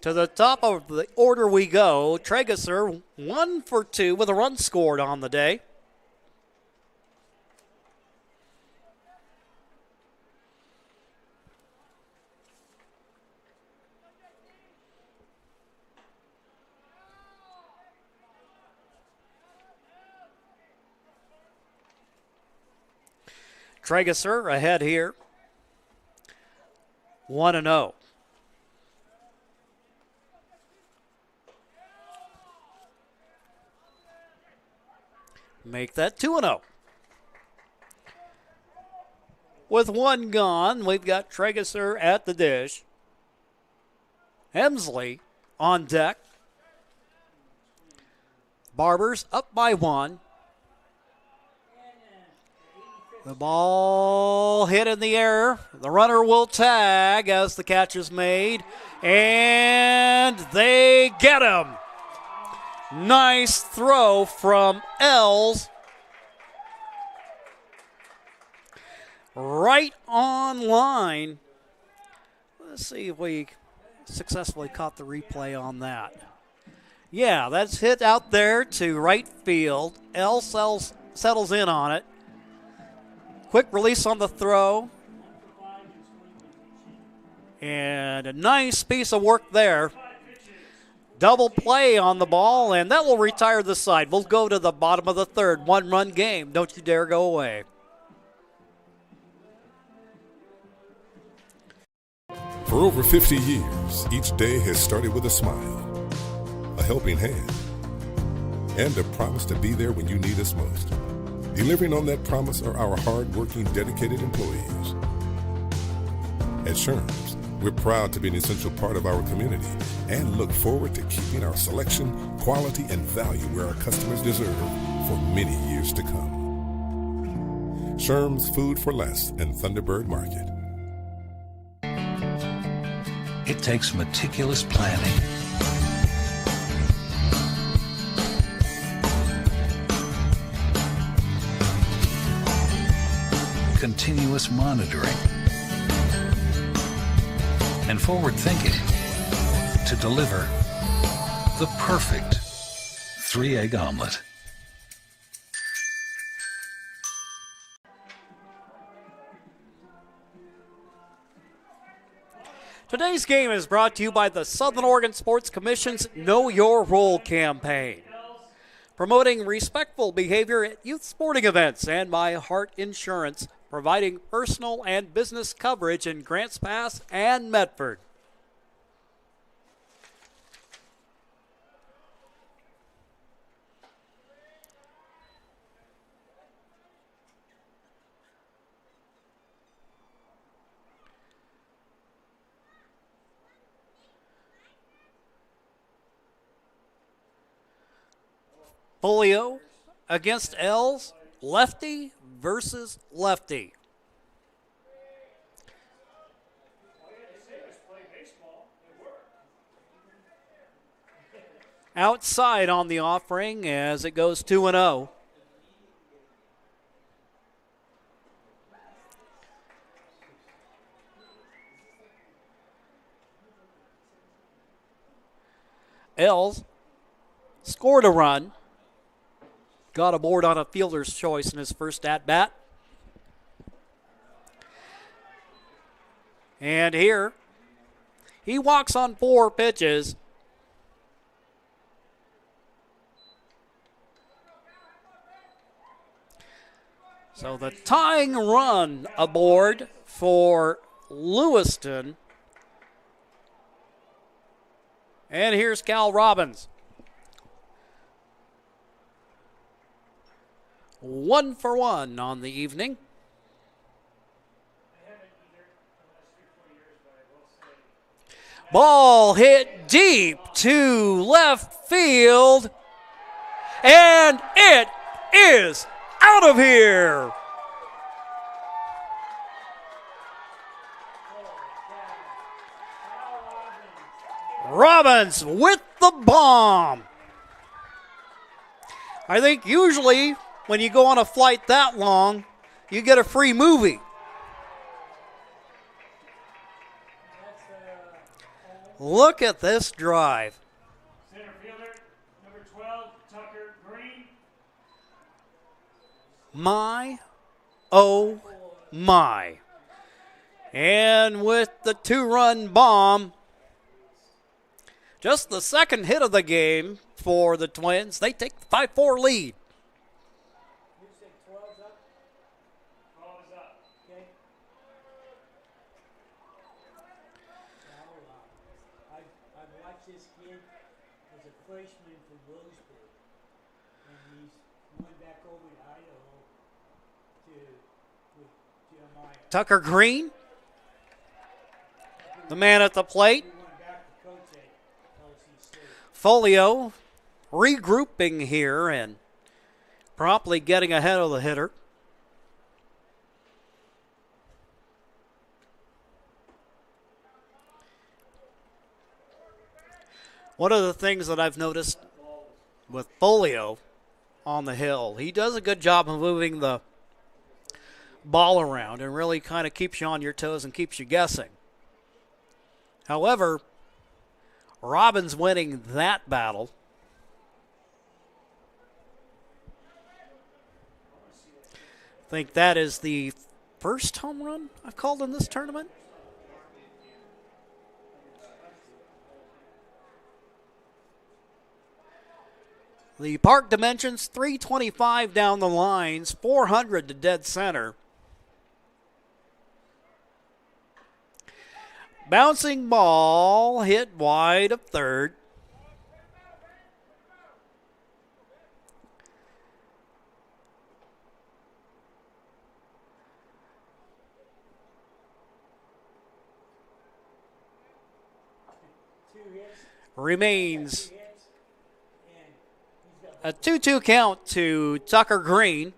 To the top of the order we go. Traeger 1 for 2 with a run scored on the day. Traeger ahead here. 1-0. Make that 2-0. With one gone, we've got Traeger at the dish. Hemsley on deck. Barbers up by 1. The ball hit in the air. The runner will tag as the catch is made. And they get him. Nice throw from Els. Right on line. Let's see if we successfully caught the replay on that. Yeah, that's hit out there to right field. Els settles in on it. Quick release on the throw. And a nice piece of work there. Double play on the ball, and that will retire the side. We'll go to the bottom of the third. 1-run game. Don't you dare go away. For over 50 years, each day has started with a smile, a helping hand, and a promise to be there when you need us most. Delivering on that promise are our hard-working, dedicated employees. At Sherms, we're proud to be an essential part of our community and look forward to keeping our selection, quality, and value where our customers deserve for many years to come. Sherms Food for Less and Thunderbird Market. it takes meticulous planning. Continuous monitoring. And forward thinking to deliver the perfect 3-egg omelet. Today's game is brought to you by the Southern Oregon Sports Commission's Know Your Role campaign, promoting respectful behavior at youth sporting events, and by Heart Insurance, providing personal and business coverage in Grants Pass and Medford. Folio against Els, lefty versus lefty. Outside on the offering as it goes 2-0. Els scored a run. Got aboard on a fielder's choice in his first at-bat. And here, he walks on 4 pitches. So the tying run aboard for Lewiston. And here's Cal Robbins. 1 for 1 on the evening. Ball hit deep to left field. And it is out of here. Robbins with the bomb. I think usually when you go on a flight that long, you get a free movie. Look at this drive. Center fielder, number 12, Tucker Green. My, oh my. And with the 2-run bomb, just the second hit of the game for the Twins, they take the 5-4 lead. Freshman from Roseburg, and he's went back over to Idaho with Jeremiah. Tucker Green, the man at the plate. Folio regrouping here and promptly getting ahead of the hitter. One of the things that I've noticed with Folio on the hill, he does a good job of moving the ball around and really kind of keeps you on your toes and keeps you guessing. However, Robbins winning that battle. I think that is the first home run I've called in this tournament. The park dimensions, 325 down the lines, 400 to dead center. Bouncing ball hit wide of third. Remains a 2-2 count to Tucker Green.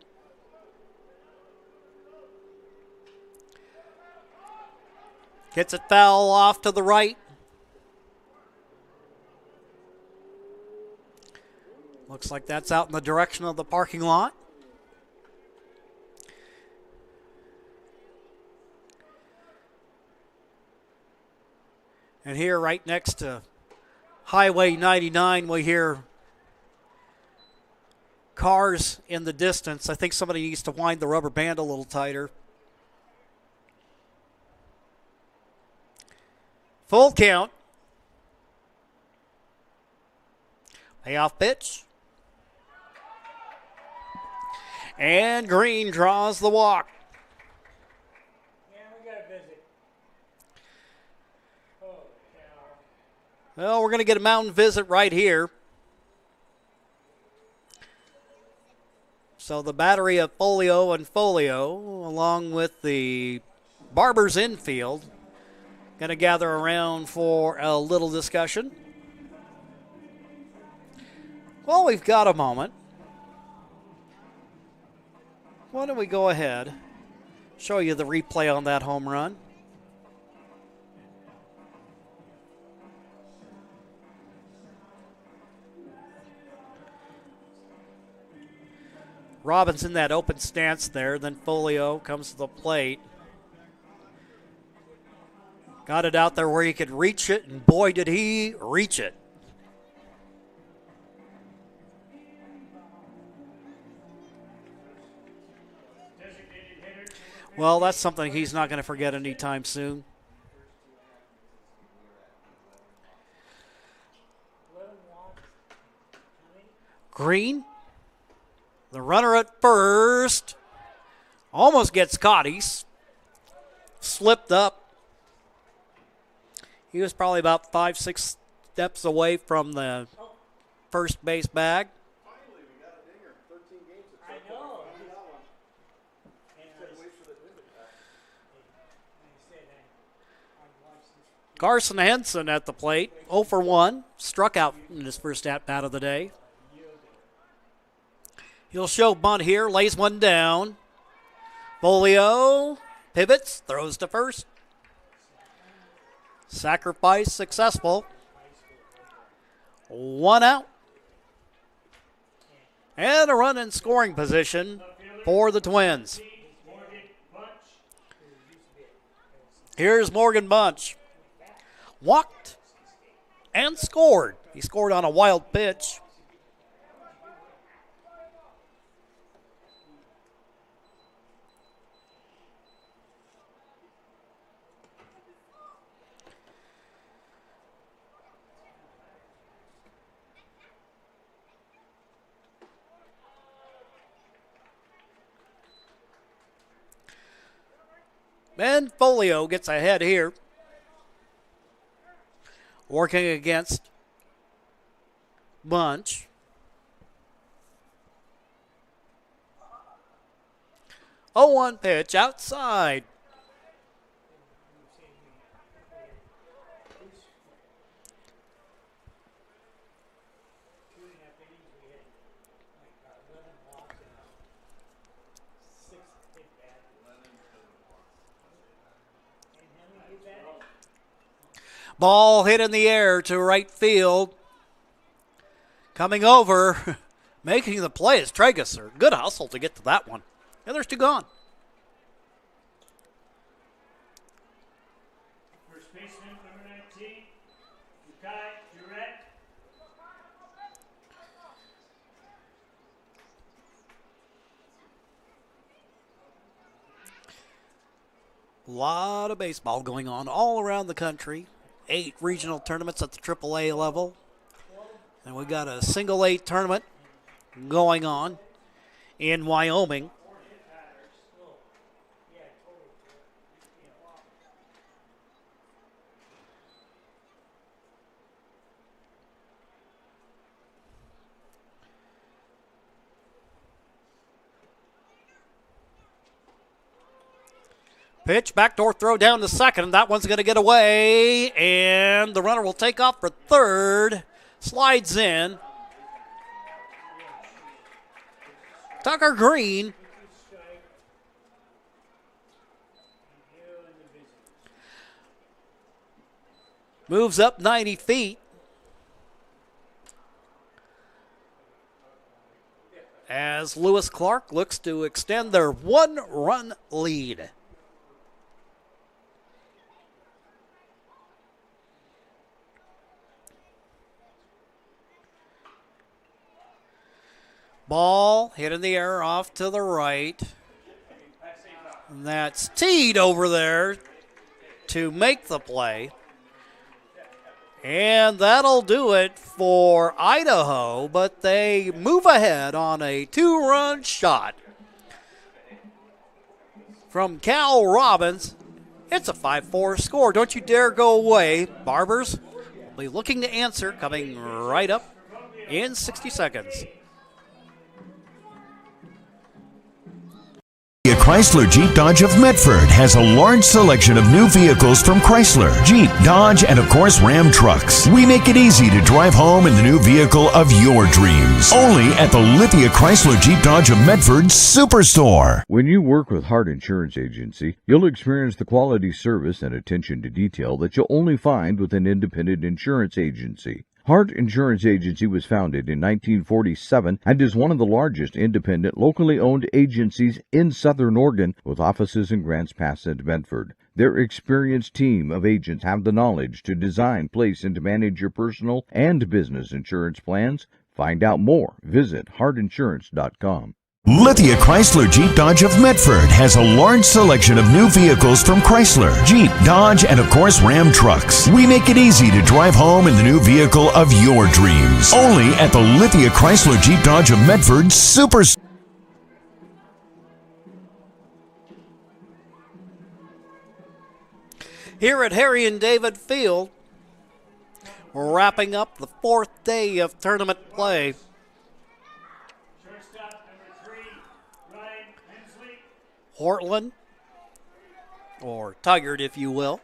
Gets it foul off to the right. Looks like that's out in the direction of the parking lot. And here right next to Highway 99, we hear cars in the distance. I think somebody needs to wind the rubber band a little tighter. Full count. Payoff pitch. And Green draws the walk. Yeah, we got a visit. Oh, cow. Well, we're going to get a mountain visit right here. So the battery of Folio and Folio, along with the Barber's infield, going to gather around for a little discussion. Well, we've got a moment. Why don't we go ahead, show you the replay on that home run. Robbins in that open stance there, then Folio comes to the plate. Got it out there where he could reach it, and boy, did he reach it. Well, that's something he's not going to forget anytime soon. Green, the runner at first, almost gets caught. He's slipped up. He was probably about 5-6 steps away from the first base bag. Carson Henson at the plate, 0 for 1, struck out in his first at-bat of the day. He'll show bunt here, lays one down. Folio pivots, throws to first. Sacrifice successful. 1 out. And a run in scoring position for the Twins. Here's Morgan Bunch. Walked and scored. He scored on a wild pitch. Ben Folio gets ahead here. Working against Bunch. Oh, 1 pitch outside. Ball hit in the air to right field. Coming over, making the play is Traeger. Good hustle to get to that one. And there's 2 gone. First baseman, number 19, Juret. A lot of baseball going on all around the country. 8 regional tournaments at the AAA level. And we got a single A tournament going on in Wyoming. Pitch, backdoor throw down to second. That one's going to get away, and the runner will take off for third. Slides in. Tucker Green. Moves up 90 feet. as Lewis Clark looks to extend their one-run lead. Ball hit in the air off to the right. And that's teed over there to make the play. And that'll do it for Idaho, but they move ahead on a 2-run shot from Cal Robbins. It's a 5-4 score. Don't you dare go away. Barbers will be looking to answer, coming right up in 60 seconds. Chrysler Jeep Dodge of Medford has a large selection of new vehicles from Chrysler, Jeep, Dodge, and of course Ram trucks. We make it easy to drive home in the new vehicle of your dreams. Only at the Lithia Chrysler Jeep Dodge of Medford Superstore. When you work with Hart Insurance Agency, you'll experience the quality service and attention to detail that you'll only find with an independent insurance agency. Hart Insurance Agency was founded in 1947 and is one of the largest independent, locally owned agencies in Southern Oregon, with offices in Grants Pass and Medford. Their experienced team of agents have the knowledge to design, place, and to manage your personal and business insurance plans. Find out more. Visit hartinsurance.com. Lithia Chrysler Jeep Dodge of Medford has a large selection of new vehicles from Chrysler, Jeep, Dodge, and of course Ram trucks. We make it easy to drive home in the new vehicle of your dreams. Only at the Lithia Chrysler Jeep Dodge of Medford Superstore. Here at Harry and David Field, we're wrapping up the 4th day of tournament play. Portland, or Taggart if you will,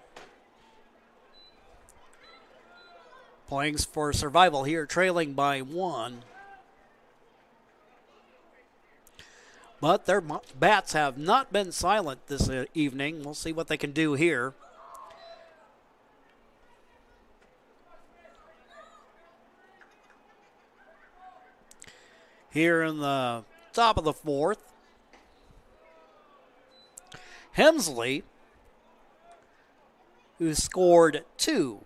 playing for survival here, trailing by 1. But their bats have not been silent this evening. We'll see what they can do here. Here in the top of the 4th, Hemsley, who scored 2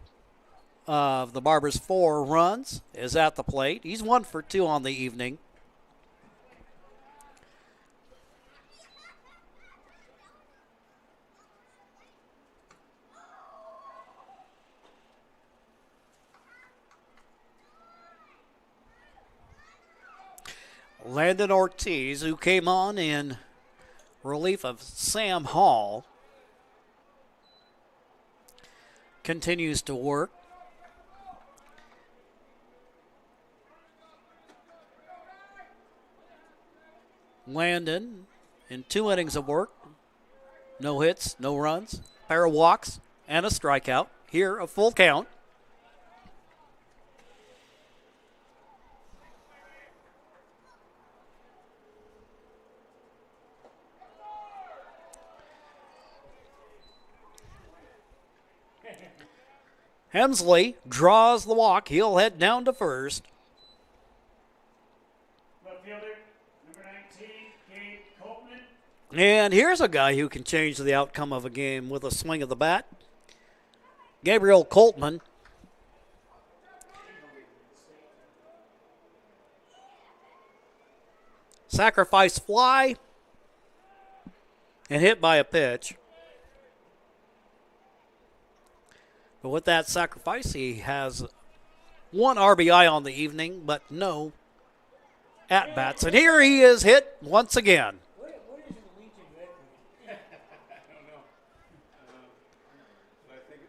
of the Barbers' 4 runs, is at the plate. He's 1 for 2 on the evening. Landon Ortiz, who came on in relief of Sam Hall, continues to work. Landon in 2 innings of work, no hits, no runs, pair of walks, and a strikeout. Here, a full count. Hemsley draws the walk. He'll head down to first. Left fielder, number 19, Gabe Coltman. And here's a guy who can change the outcome of a game with a swing of the bat. Gabriel Coltman. Sacrifice fly and hit by a pitch. But with that sacrifice, he has 1 RBI on the evening, but no at-bats. And here he is hit once again. What is the Legion record? I don't know. But I think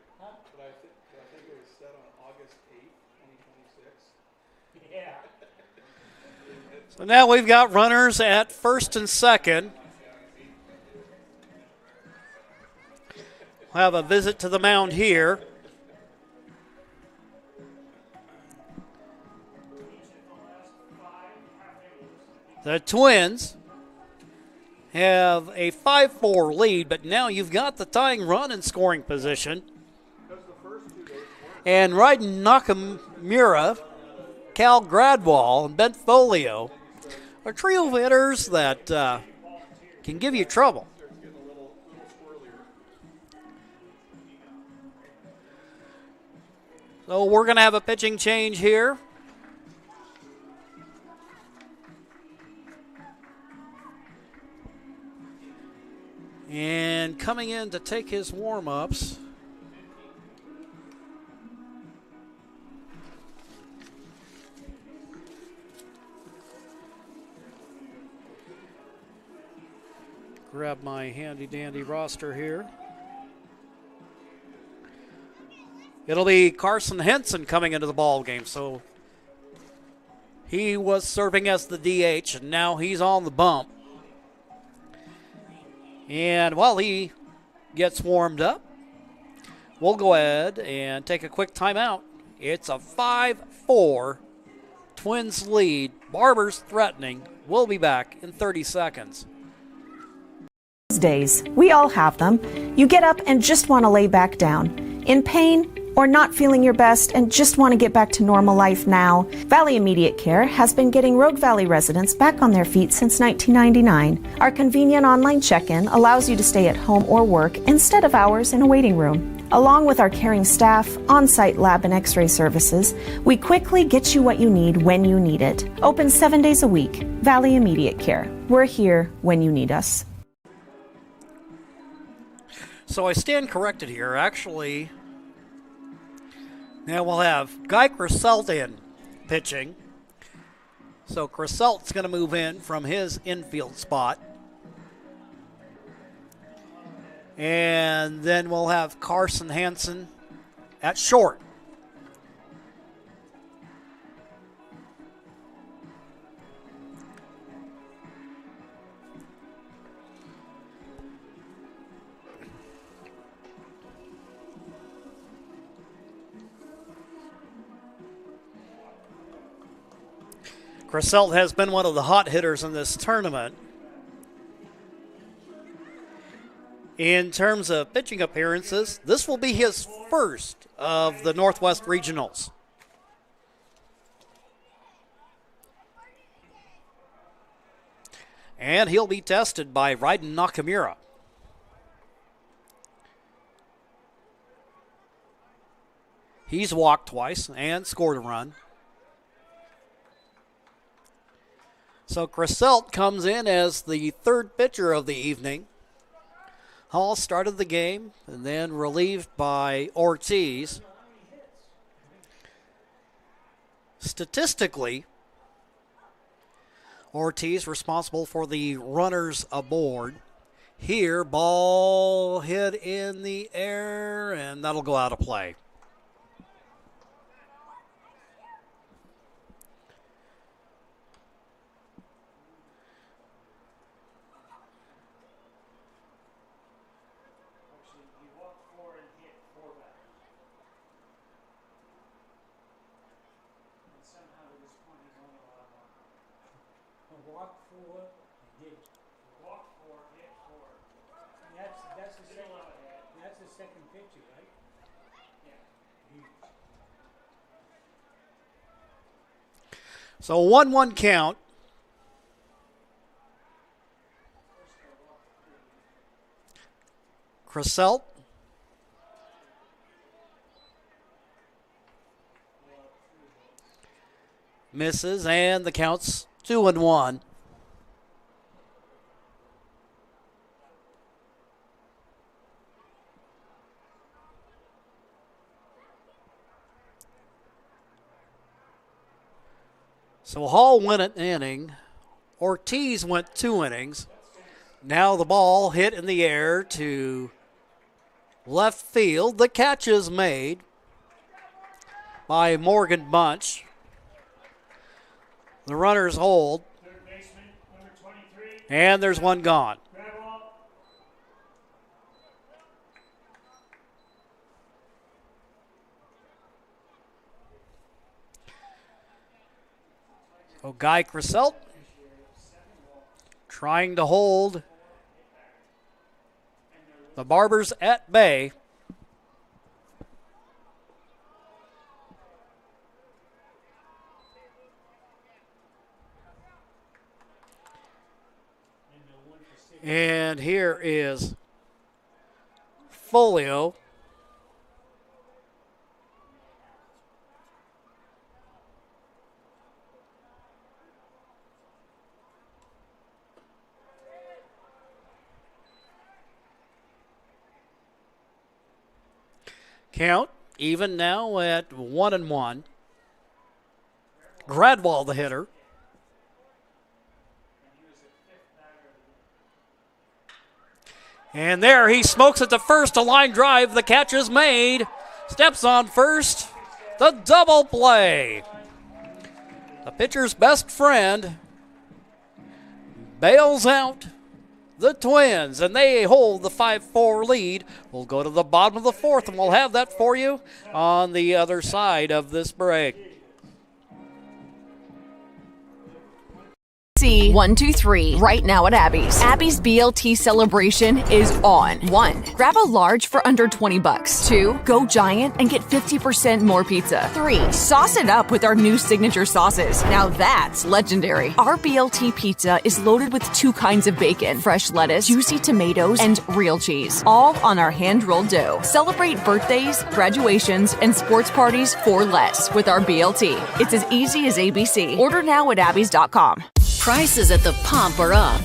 it was set on August 8th, 2026. Yeah. So now we've got runners at first and second. We'll have a visit to the mound here. The Twins have a 5-4 lead, but now you've got the tying run in scoring position. And Ryden Nakamura, Cal Gradwall, and Ben Folio a trio of hitters that can give you trouble. So we're going to have a pitching change here. And coming in to take his warm-ups, grab my handy-dandy roster here. It'll be Carson Henson coming into the ball game. So he was serving as the DH, and now he's on the bump. And while he gets warmed up, we'll go ahead and take a quick timeout. It's a 5-4 Twins lead. Barbers threatening. We'll be back in 30 seconds. Days, we all have them. You get up and just want to lay back down. In pain or not feeling your best and just want to get back to normal life now. Valley Immediate Care has been getting Rogue Valley residents back on their feet since 1999. Our convenient online check-in allows you to stay at home or work instead of hours in a waiting room. Along with our caring staff, on-site lab and x-ray services, we quickly get you what you need when you need it. Open 7 days a week. Valley Immediate Care. We're here when you need us. So I stand corrected here. Actually, now we'll have Guy Crisselt in pitching. So Criselt's going to move in from his infield spot. And then we'll have Carson Hansen at short. Crisselt has been one of the hot hitters in this tournament. In terms of pitching appearances, this will be his first of the Northwest Regionals. And he'll be tested by Raiden Nakamura. He's walked twice and scored a run. So Crisselt comes in as the third pitcher of the evening. Hall started the game and then relieved by Ortiz. Statistically, Ortiz responsible for the runners aboard. Here, ball hit in the air, and that'll go out of play. So 1-1 count. Crisselt. Misses, and the count's 2-1. So Hall went an inning. Ortiz went 2 innings. Now the ball hit in the air to left field. The catch is made by Morgan Bunch. The runners hold. And there's one gone. So Guy Crisselt trying to hold the Barbers at bay. And here is Folio. Count even now at 1-1. Gradwall, the hitter. And there he smokes it to first, a line drive. The catch is made. Steps on first. The double play. The pitcher's best friend bails out the Twins, and they hold the 5-4 lead. We'll go to the bottom of the fourth, and we'll have that for you on the other side of this break. 123 right now at Abby's. Abby's BLT celebration is on. 1. Grab a large for under $20. 2. Go giant and get 50% more pizza. 3. Sauce it up with our new signature sauces. Now that's legendary. Our BLT pizza is loaded with 2 kinds of bacon, fresh lettuce, juicy tomatoes, and real cheese, all on our hand-rolled dough. Celebrate birthdays, graduations, and sports parties for less with our BLT. It's as easy as ABC. Order now at abbys.com. Prices at the pump are up,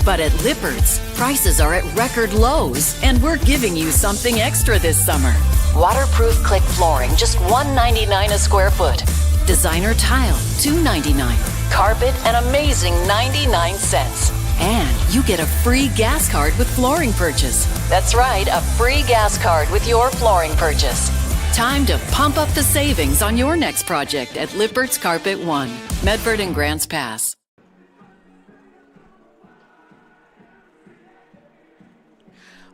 but at Lippert's, prices are at record lows, and we're giving you something extra this summer. Waterproof click flooring, just $1.99 a square foot. Designer tile, $2.99. Carpet, an amazing 99 cents. And you get a free gas card with flooring purchase. That's right, a free gas card with your flooring purchase. Time to pump up the savings on your next project at Lippert's Carpet One, Medford and Grants Pass.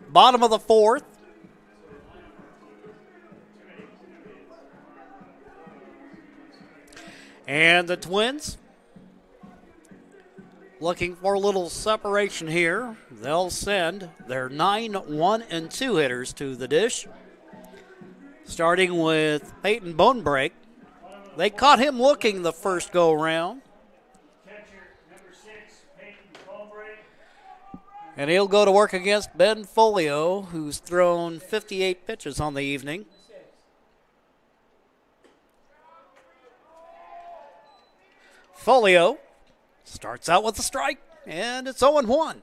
Bottom of the fourth. And the Twins looking for a little separation here. They'll send their 9, 1, and 2 hitters to the dish. Starting with Peyton Bonebreak. They caught him looking the first go-round. And he'll go to work against Ben Folio, who's thrown 58 pitches on the evening. Folio starts out with a strike, and it's 0-1.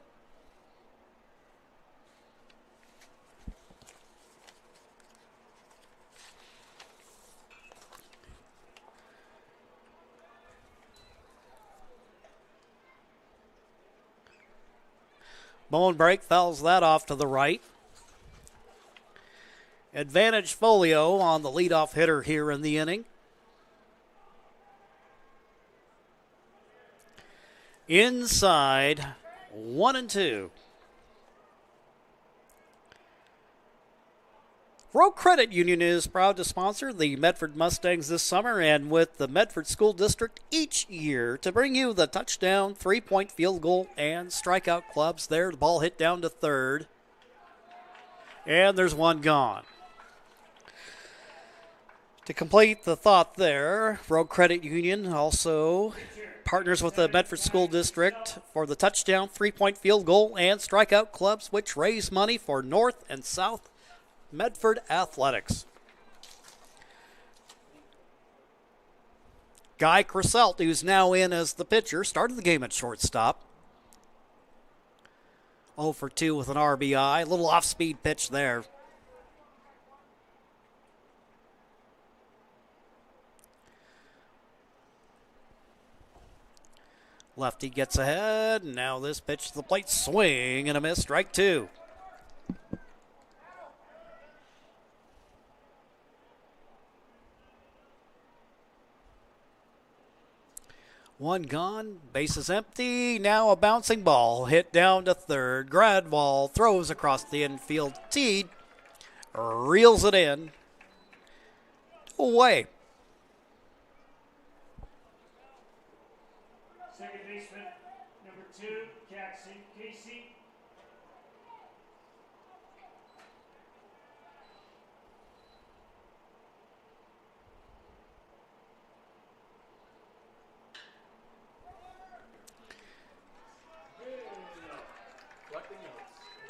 Bonebreak fouls that off to the right. Advantage Folio on the leadoff hitter here in the inning. Inside, 1-2. Road Credit Union is proud to sponsor the Medford Mustangs this summer and with the Medford School District each year to bring you the touchdown, 3-point field goal, and strikeout clubs. There, the ball hit down to third. And there's one gone. To complete the thought there, Road Credit Union also partners with the Medford School District for the touchdown, 3-point field goal, and strikeout clubs, which raise money for North and South Medford Athletics. Guy Crisselt, who's now in as the pitcher, started the game at shortstop. 0 for 2 with an RBI. A little off-speed pitch there. Lefty gets ahead. Now this pitch to the plate. Swing and a miss. Strike 2. One gone, bases empty, now a bouncing ball, hit down to third. Gradwall throws across the infield, Teed reels it in, away. Second baseman, number 2, Casey.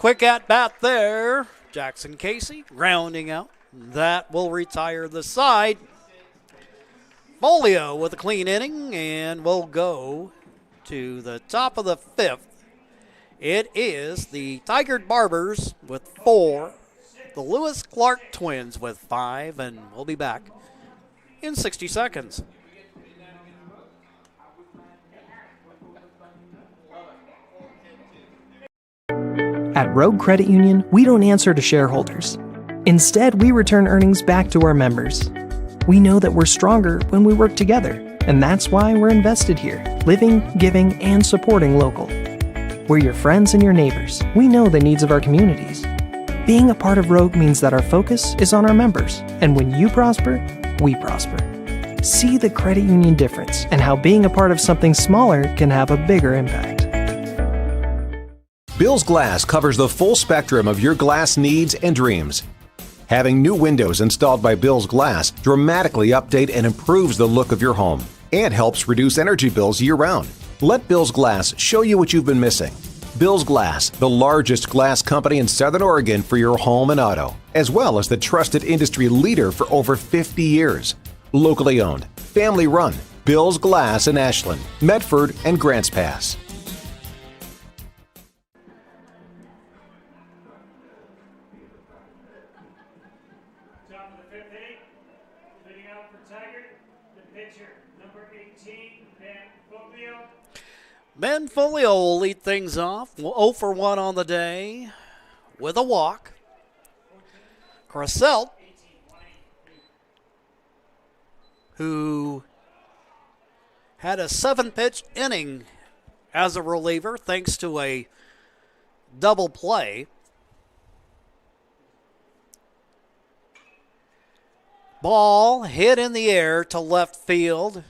Quick at bat there. Jackson Casey grounding out. That will retire the side. Folio with a clean inning, and we'll go to the top of the 5th. It is the Tigard Barbers with 4, the Lewis Clark Twins with 5, and we'll be back in 60 seconds. At Rogue Credit Union, we don't answer to shareholders. Instead, we return earnings back to our members. We know that we're stronger when we work together, and that's why we're invested here, living, giving, and supporting local. We're your friends and your neighbors. We know the needs of our communities. Being a part of Rogue means that our focus is on our members, and when you prosper, we prosper. See the credit union difference and how being a part of something smaller can have a bigger impact. Bill's Glass covers the full spectrum of your glass needs and dreams. Having new windows installed by Bill's Glass dramatically update and improves the look of your home and helps reduce energy bills year-round. Let Bill's Glass show you what you've been missing. Bill's Glass, the largest glass company in Southern Oregon for your home and auto, as well as the trusted industry leader for over 50 years. Locally owned, family run, Bill's Glass in Ashland, Medford, and Grants Pass. Ben Folio will lead things off. 0 for 1 on the day with a walk. Cressell, who had a 7-pitch inning as a reliever thanks to a double play. Ball hit in the air to left field.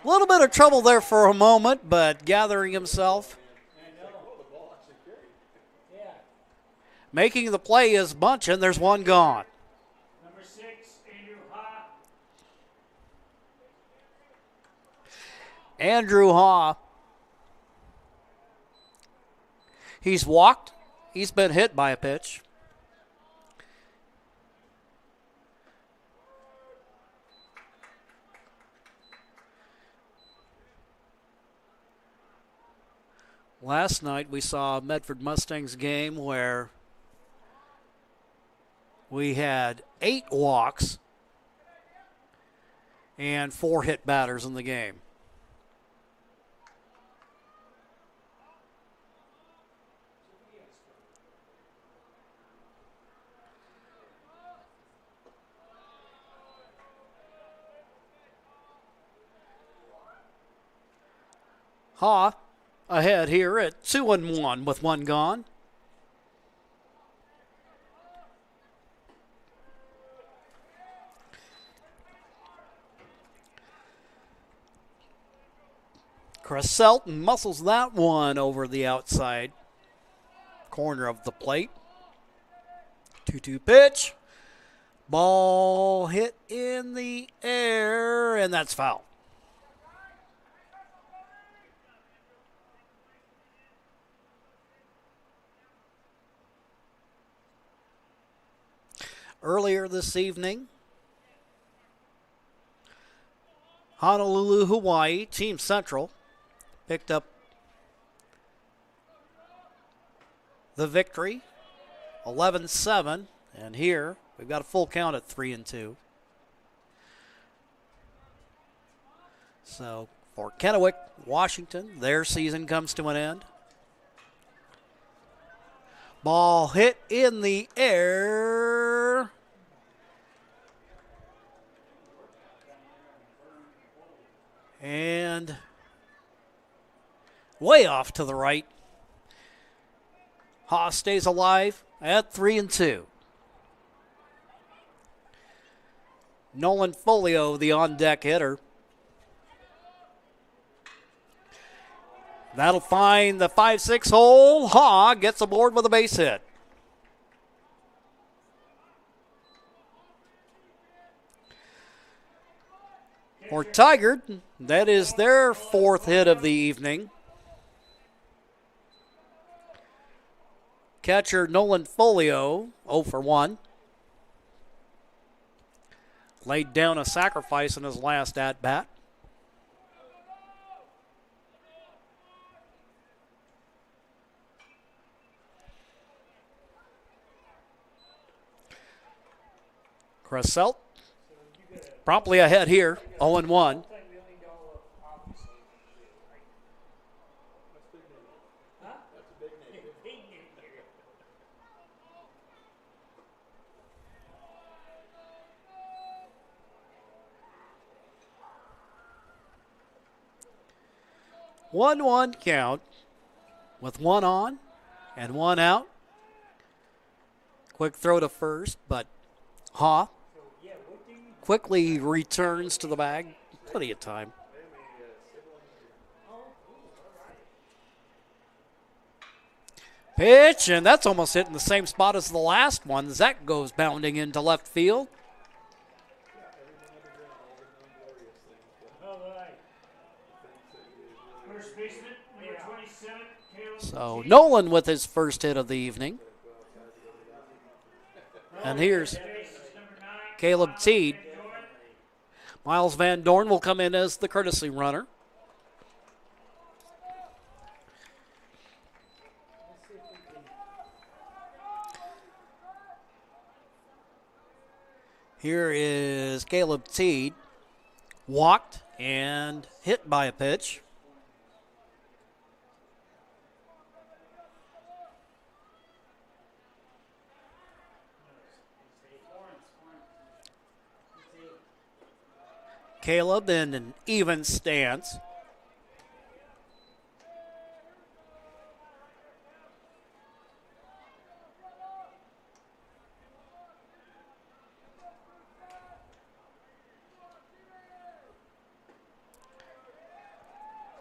A little bit of trouble there for a moment, but gathering himself. Making the play is Bunch, and there's one gone. Number 6, Andrew Ha. Andrew Ha. He's walked. He's been hit by a pitch. Last night we saw a Medford Mustangs game where we had 8 walks and 4 hit batters in the game. Ha ahead here at 2-1 with 1 gone. Cressell muscles that one over the outside corner of the plate. 2-2 pitch. Ball hit in the air, and that's foul. Earlier this evening, Honolulu, Hawaii, Team Central picked up the victory, 11-7, and here we've got a full count at 3-2. So for Kennewick, Washington, their season comes to an end. Ball hit in the air. And way off to the right. Haas stays alive at 3-2. Nolan Folio, the on-deck hitter. That'll find the 5-6 hole. Ha gets aboard with a base hit. For Tigard, that is their 4th hit of the evening. Catcher Nolan Folio, 0 for 1. Laid down a sacrifice in his last at-bat. Cresselt promptly ahead here, 0-1. One count with one on and one out. Quick throw to first, but Ha quickly returns to the bag. Plenty of time. Pitch, and that's almost hit in the same spot as the last one. Zach goes bounding into left field. So Nolan with his first hit of the evening. And here's Caleb Teed. Miles Van Dorn will come in as the courtesy runner. Here is Caleb Teed. Walked and hit by a pitch. Caleb in an even stance.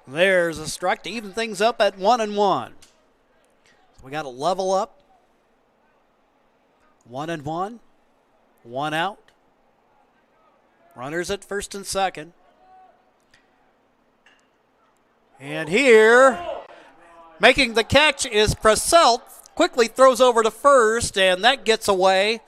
There's a strike to even things up at 1-1. So we got to level up. 1-1. One out. Runners at first and second. And here, making the catch is Cresselt. Quickly throws over to first, and that gets away.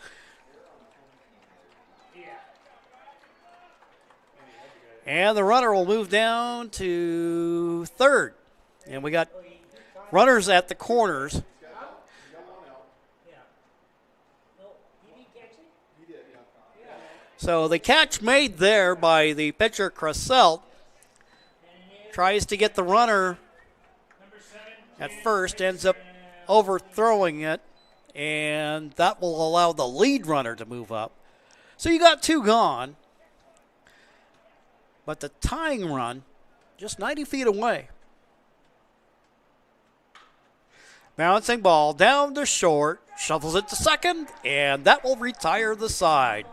And the runner will move down to third. And we got runners at the corners. So the catch made there by the pitcher Cresselt tries to get the runner at first, ends up overthrowing it, and that will allow the lead runner to move up. So you got two gone, but the tying run just 90 feet away. Bouncing ball down to short, shuffles it to second, and that will retire the side.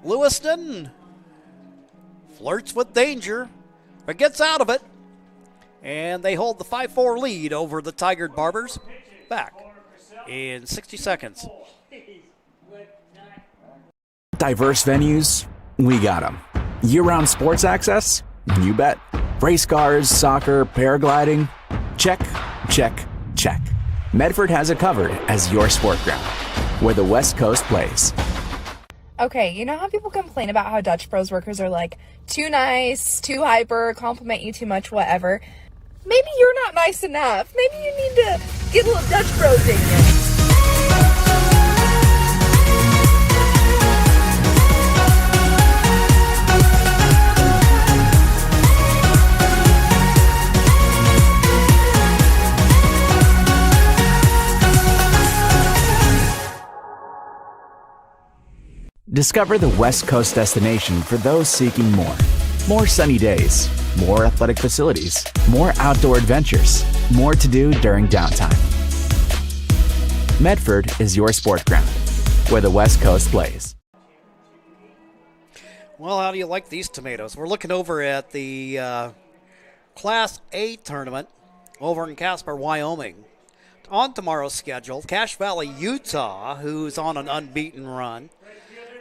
Lewiston flirts with danger, but gets out of it. And they hold the 5-4 lead over the Tigered Barbers. Back in 60 seconds. Diverse venues, we got them. Year-round sports access? You bet. Race cars, soccer, paragliding? Check, check, check. Medford has it covered as your sport ground, where the West Coast plays. Okay, you know how people complain about how Dutch Bros workers are like too nice, too hyper, compliment you too much, whatever? Maybe you're not nice enough. Maybe you need to get a little Dutch Bros in you. Discover the West Coast destination for those seeking more. More sunny days, more athletic facilities, more outdoor adventures, more to do during downtime. Medford is your sport ground, where the West Coast plays. Well, how do you like these tomatoes? We're looking over at the Class A tournament over in Casper, Wyoming. On tomorrow's schedule, Cache Valley, Utah, who's on an unbeaten run,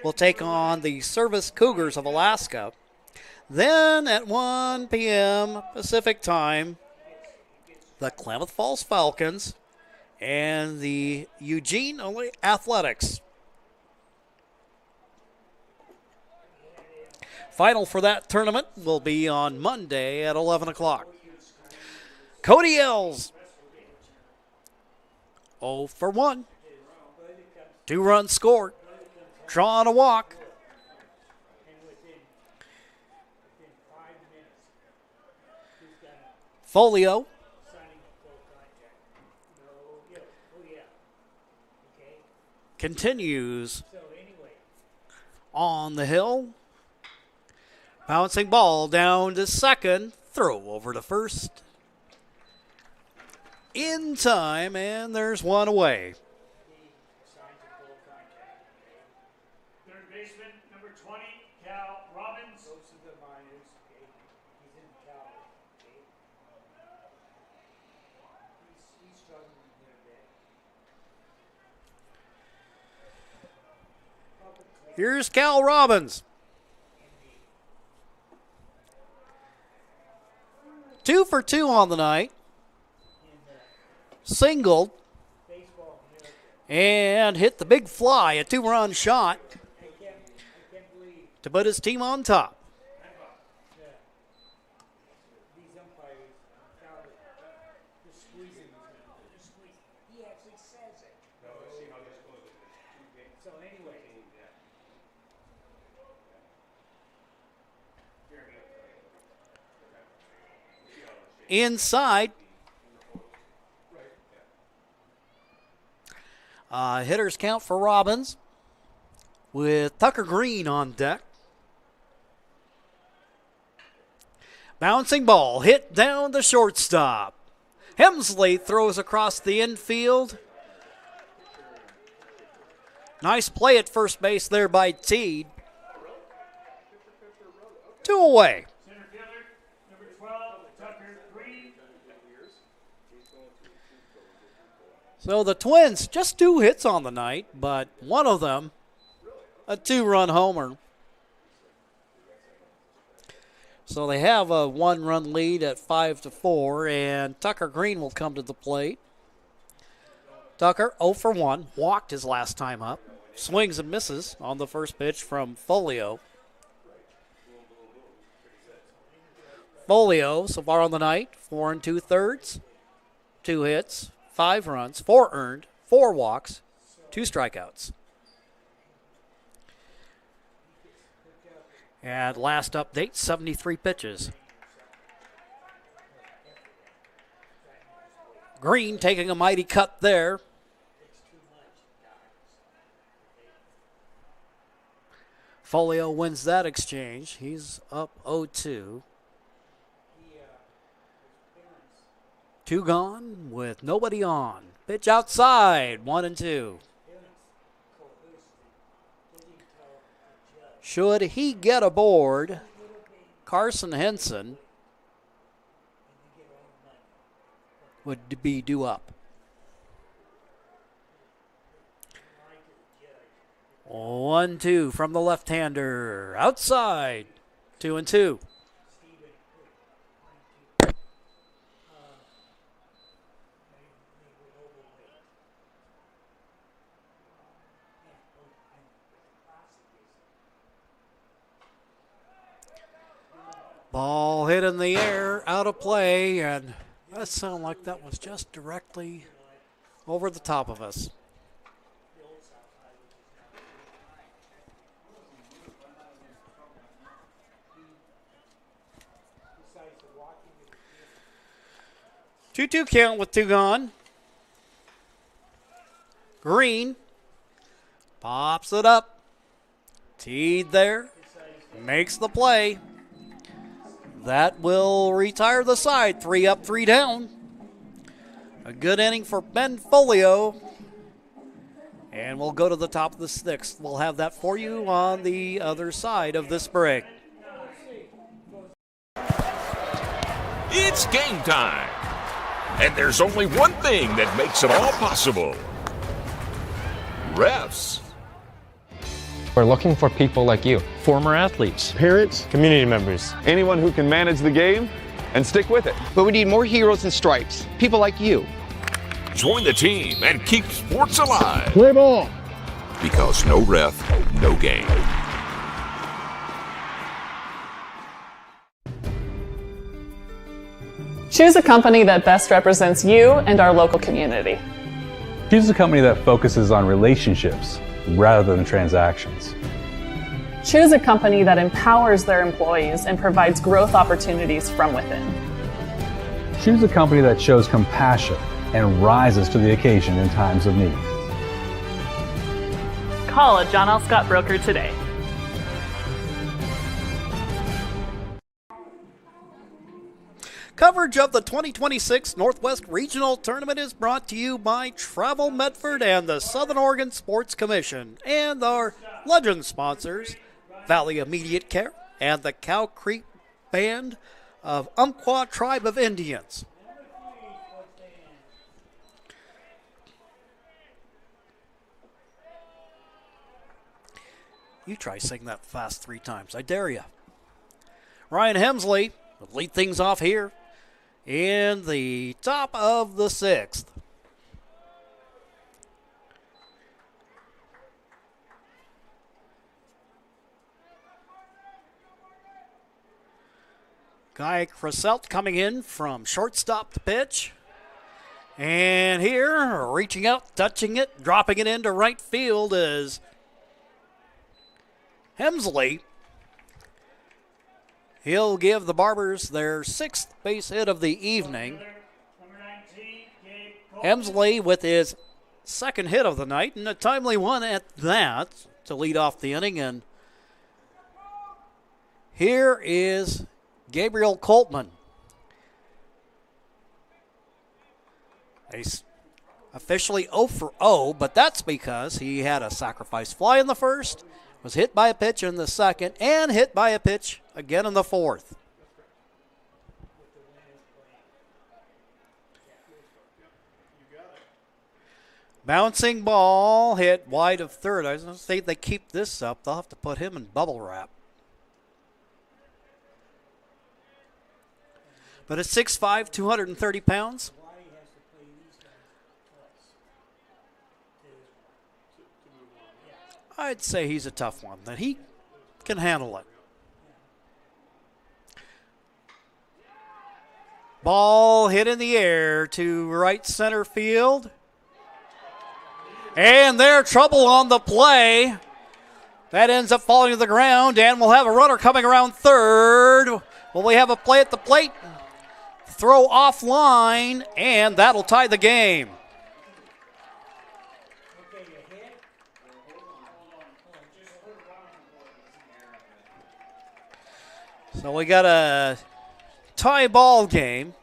will take on the Service Cougars of Alaska. Then at 1 p.m. Pacific time, the Klamath Falls Falcons and the Eugene Athletics. Final for that tournament will be on Monday at 11 o'clock. Cody Els, 0 for 1. 2 runs scored. Draw on a walk. Folio continues on the hill. Bouncing ball down to second. Throw over to first. In time, and there's one away. Third baseman, number 20, Cal Robbins. Here's Cal Robbins. 2 for 2 on the night. Singled. And hit the big fly, a 2-run shot to put his team on top. Inside. Hitters count for Robbins with Tucker Green on deck. Bouncing ball hit down the shortstop. Hemsley throws across the infield. Nice play at first base there by Teed. 2 away. So the Twins, just 2 hits on the night, but one of them a 2-run homer. So they have a 1-run lead at 5-4, and Tucker Green will come to the plate. Tucker 0 for 1, walked his last time up. Swings and misses on the first pitch from Folio. Folio, so far on the night, 4 2/3, 2 hits, 5 runs, 4 earned, 4 walks, 2 strikeouts. And last update, 73 pitches. Green taking a mighty cut there. Folio wins that exchange. He's up 0-2. 2 gone with nobody on. Pitch outside, 1-2. Should he get aboard, Carson Henson would be due up. 1-2 from the left-hander. Outside, 2-2. Ball hit in the air, out of play, and that sounded like that was just directly over the top of us. Two count with 2 gone. Green pops it up. Teed there, makes the play. That will retire the side. 3 up, 3 down. A good inning for Ben Folio. And we'll go to the top of the 6th. We'll have that for you on the other side of this break. It's game time. And there's only one thing that makes it all possible. Refs. We're looking for people like you. Former athletes. Parents. Community members. Anyone who can manage the game and stick with it. But we need more heroes in stripes, people like you. Join the team and keep sports alive. Play ball. Because no ref, no game. Choose a company that best represents you and our local community. Choose a company that focuses on relationships rather than transactions. Choose a company that empowers their employees and provides growth opportunities from within. Choose a company that shows compassion and rises to the occasion in times of need. Call a John L. Scott broker today. Coverage of the 2026 Northwest Regional Tournament is brought to you by Travel Medford and the Southern Oregon Sports Commission and our legend sponsors, Valley Immediate Care and the Cow Creek Band of Umpqua Tribe of Indians. You try saying that fast 3 times. I dare you. Ryan Hemsley will lead things off here in the top of the 6th. Guy Cresselt coming in from shortstop to pitch. And here, reaching out, touching it, dropping it into right field is Hemsley. He'll give the Barbers their 6th base hit of the evening. Hemsley with his 2nd hit of the night, and a timely one at that to lead off the inning. And here is Gabriel Coltman. He's officially 0 for 0, but that's because he had a sacrifice fly in the first, was hit by a pitch in the second, and hit by a pitch again in the fourth. Bouncing ball hit wide of third. I was going to say they keep this up, they'll have to put him in bubble wrap. But at 6'5", 230 pounds. I'd say he's a tough one, that he can handle it. Ball hit in the air to right center field. And there, trouble on the play. That ends up falling to the ground, and we'll have a runner coming around third. Will we have a play at the plate? Throw offline, and that'll tie the game. So we got a tie ball game.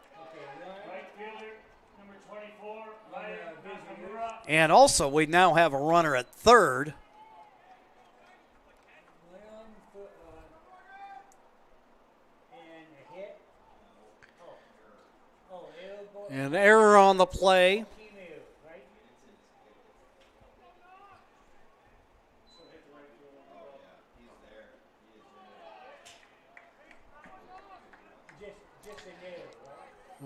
And also we now have a runner at third. An error on the play.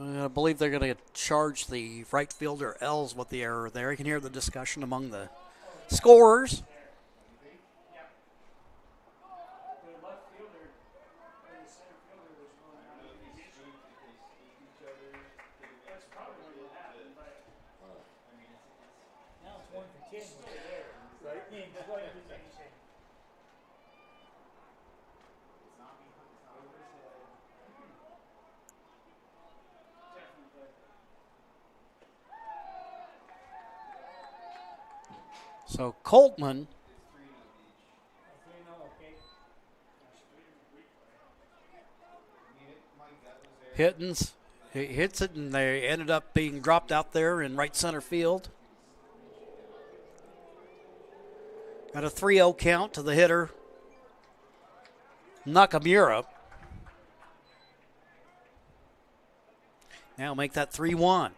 I believe they're going to charge the right fielder Els with the error there. You can hear the discussion among the scorers. So Coltman he hits it, and they ended up being dropped out there in right center field. Got a 3-0 count to the hitter, Nakamura. Now make that 3-1.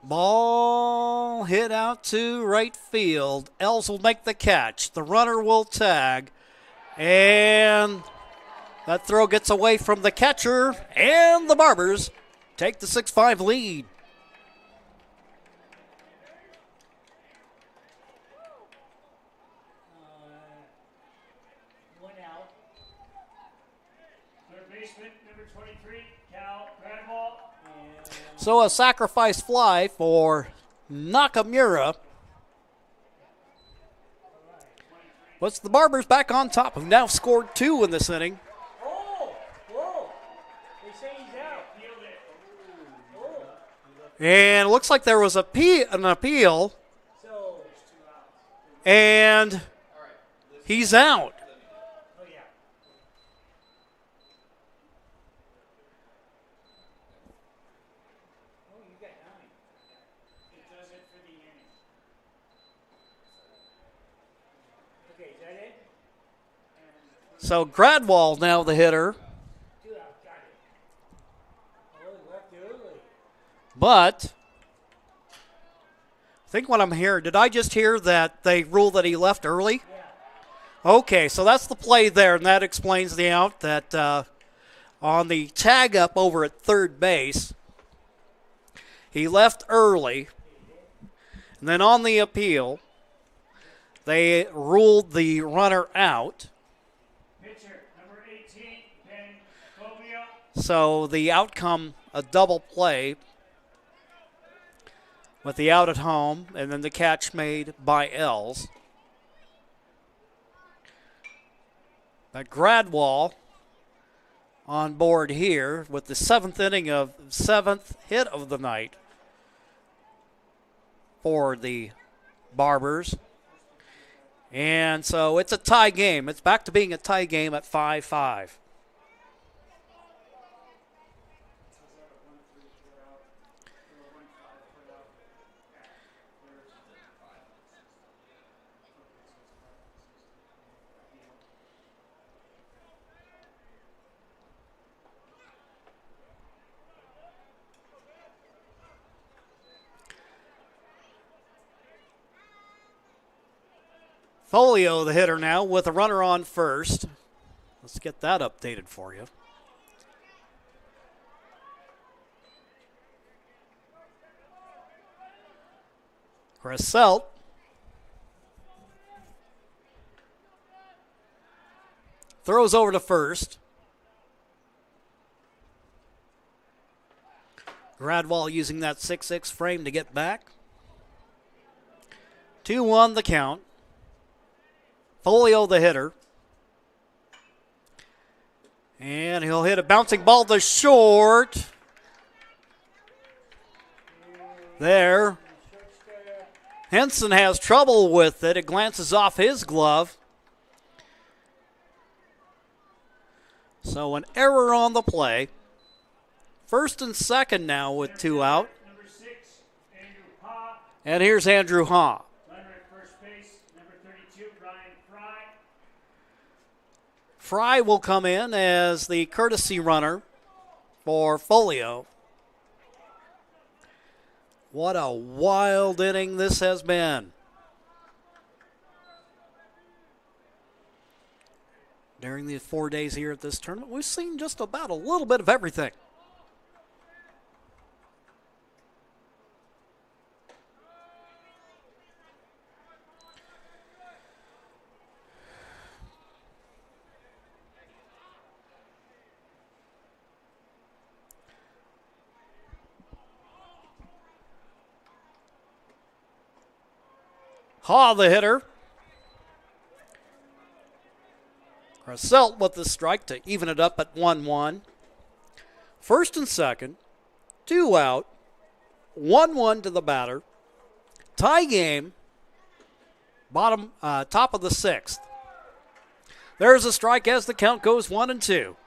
Ball ball hit out to right field. Els will make the catch. The runner will tag. And that throw gets away from the catcher. And the Barbers take the 6-5 lead. One out. Third baseman, number 23, Cal Gradwall. So a sacrifice fly for Nakamura. Puts the Barbers back on top, who've now scored 2 in this inning. They say he's out. And it looks like there was an appeal. And he's out. So Gradwall now the hitter. But I think what I'm hearing, did I just hear that they ruled that he left early? Okay, so that's the play there, and that explains the out. That on the tag up over at third base, he left early. And then on the appeal, they ruled the runner out. So the outcome, a double play with the out at home, and then the catch made by Els. But Gradwall on board here with the 7th inning of 7th hit of the night for the Barbers. And so it's a tie game. It's back to being a tie game at 5-5. Folio, the hitter now, with a runner on first. Let's get that updated for you. Grasselt throws over to first. Gradwall using that 6-6 frame to get back. 2-1 the count. Folio the hitter. And he'll hit a bouncing ball to short. There. Henson has trouble with it. It glances off his glove. So an error on the play. First and second now with 2 out. And here's Andrew Ha. Fry will come in as the courtesy runner for Folio. What a wild inning this has been. During the 4 days here at this tournament, we've seen just about a little bit of everything. Ha, the hitter. Grasselt with the strike to even it up at 1-1. First and second, 2 out, 1-1 to the batter. Tie game, top of the 6th. There's a strike as the count goes 1-2.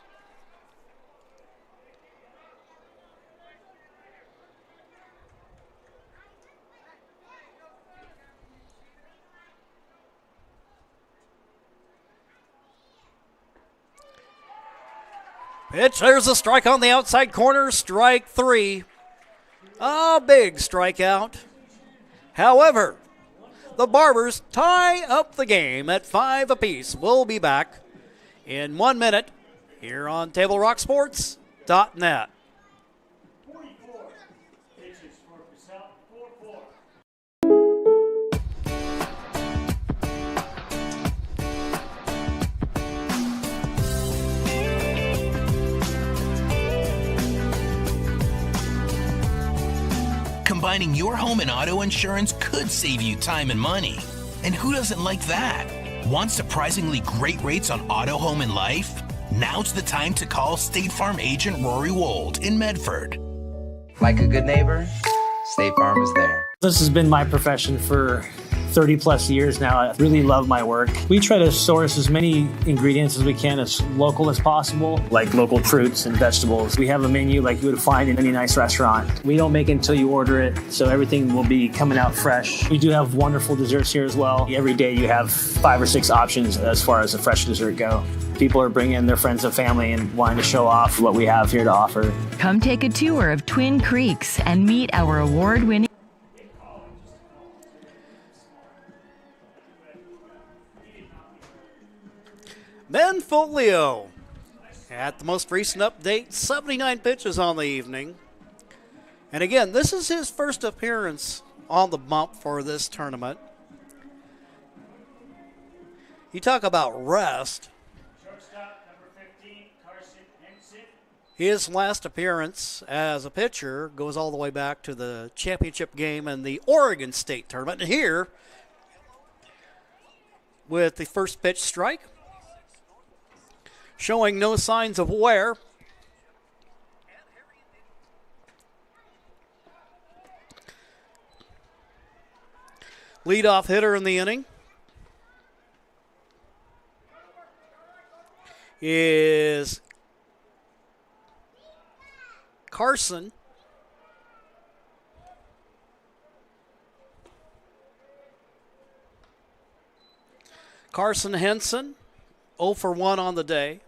Pitch, there's a strike on the outside corner, strike 3. A big strikeout. However, the Barbers tie up the game at 5 apiece. We'll be back in 1 minute here on TableRockSports.net. Combining your home and auto insurance could save you time and money. And who doesn't like that? Want surprisingly great rates on auto, home, and life? Now's the time to call State Farm agent Rory Wold in Medford. Like a good neighbor, State Farm is there. This has been my profession for 30 plus years now. I really love my work. We try to source as many ingredients as we can, as local as possible, like local fruits and vegetables. We have a menu like you would find in any nice restaurant. We don't make it until you order it, so everything will be coming out fresh. We do have wonderful desserts here as well. Every day you have 5 or 6 options as far as a fresh dessert go. People are bringing their friends and family and wanting to show off what we have here to offer. Come take a tour of Twin Creeks and meet our award-winning Ben Folio at the most recent update, 79 pitches on the evening. And again, this is his first appearance on the bump for this tournament. You talk about rest. His last appearance as a pitcher goes all the way back to the championship game in the Oregon State tournament. And here, with the first pitch strike, showing no signs of wear. Leadoff hitter in the inning is Carson. Carson Henson, 0 for 1 on the day.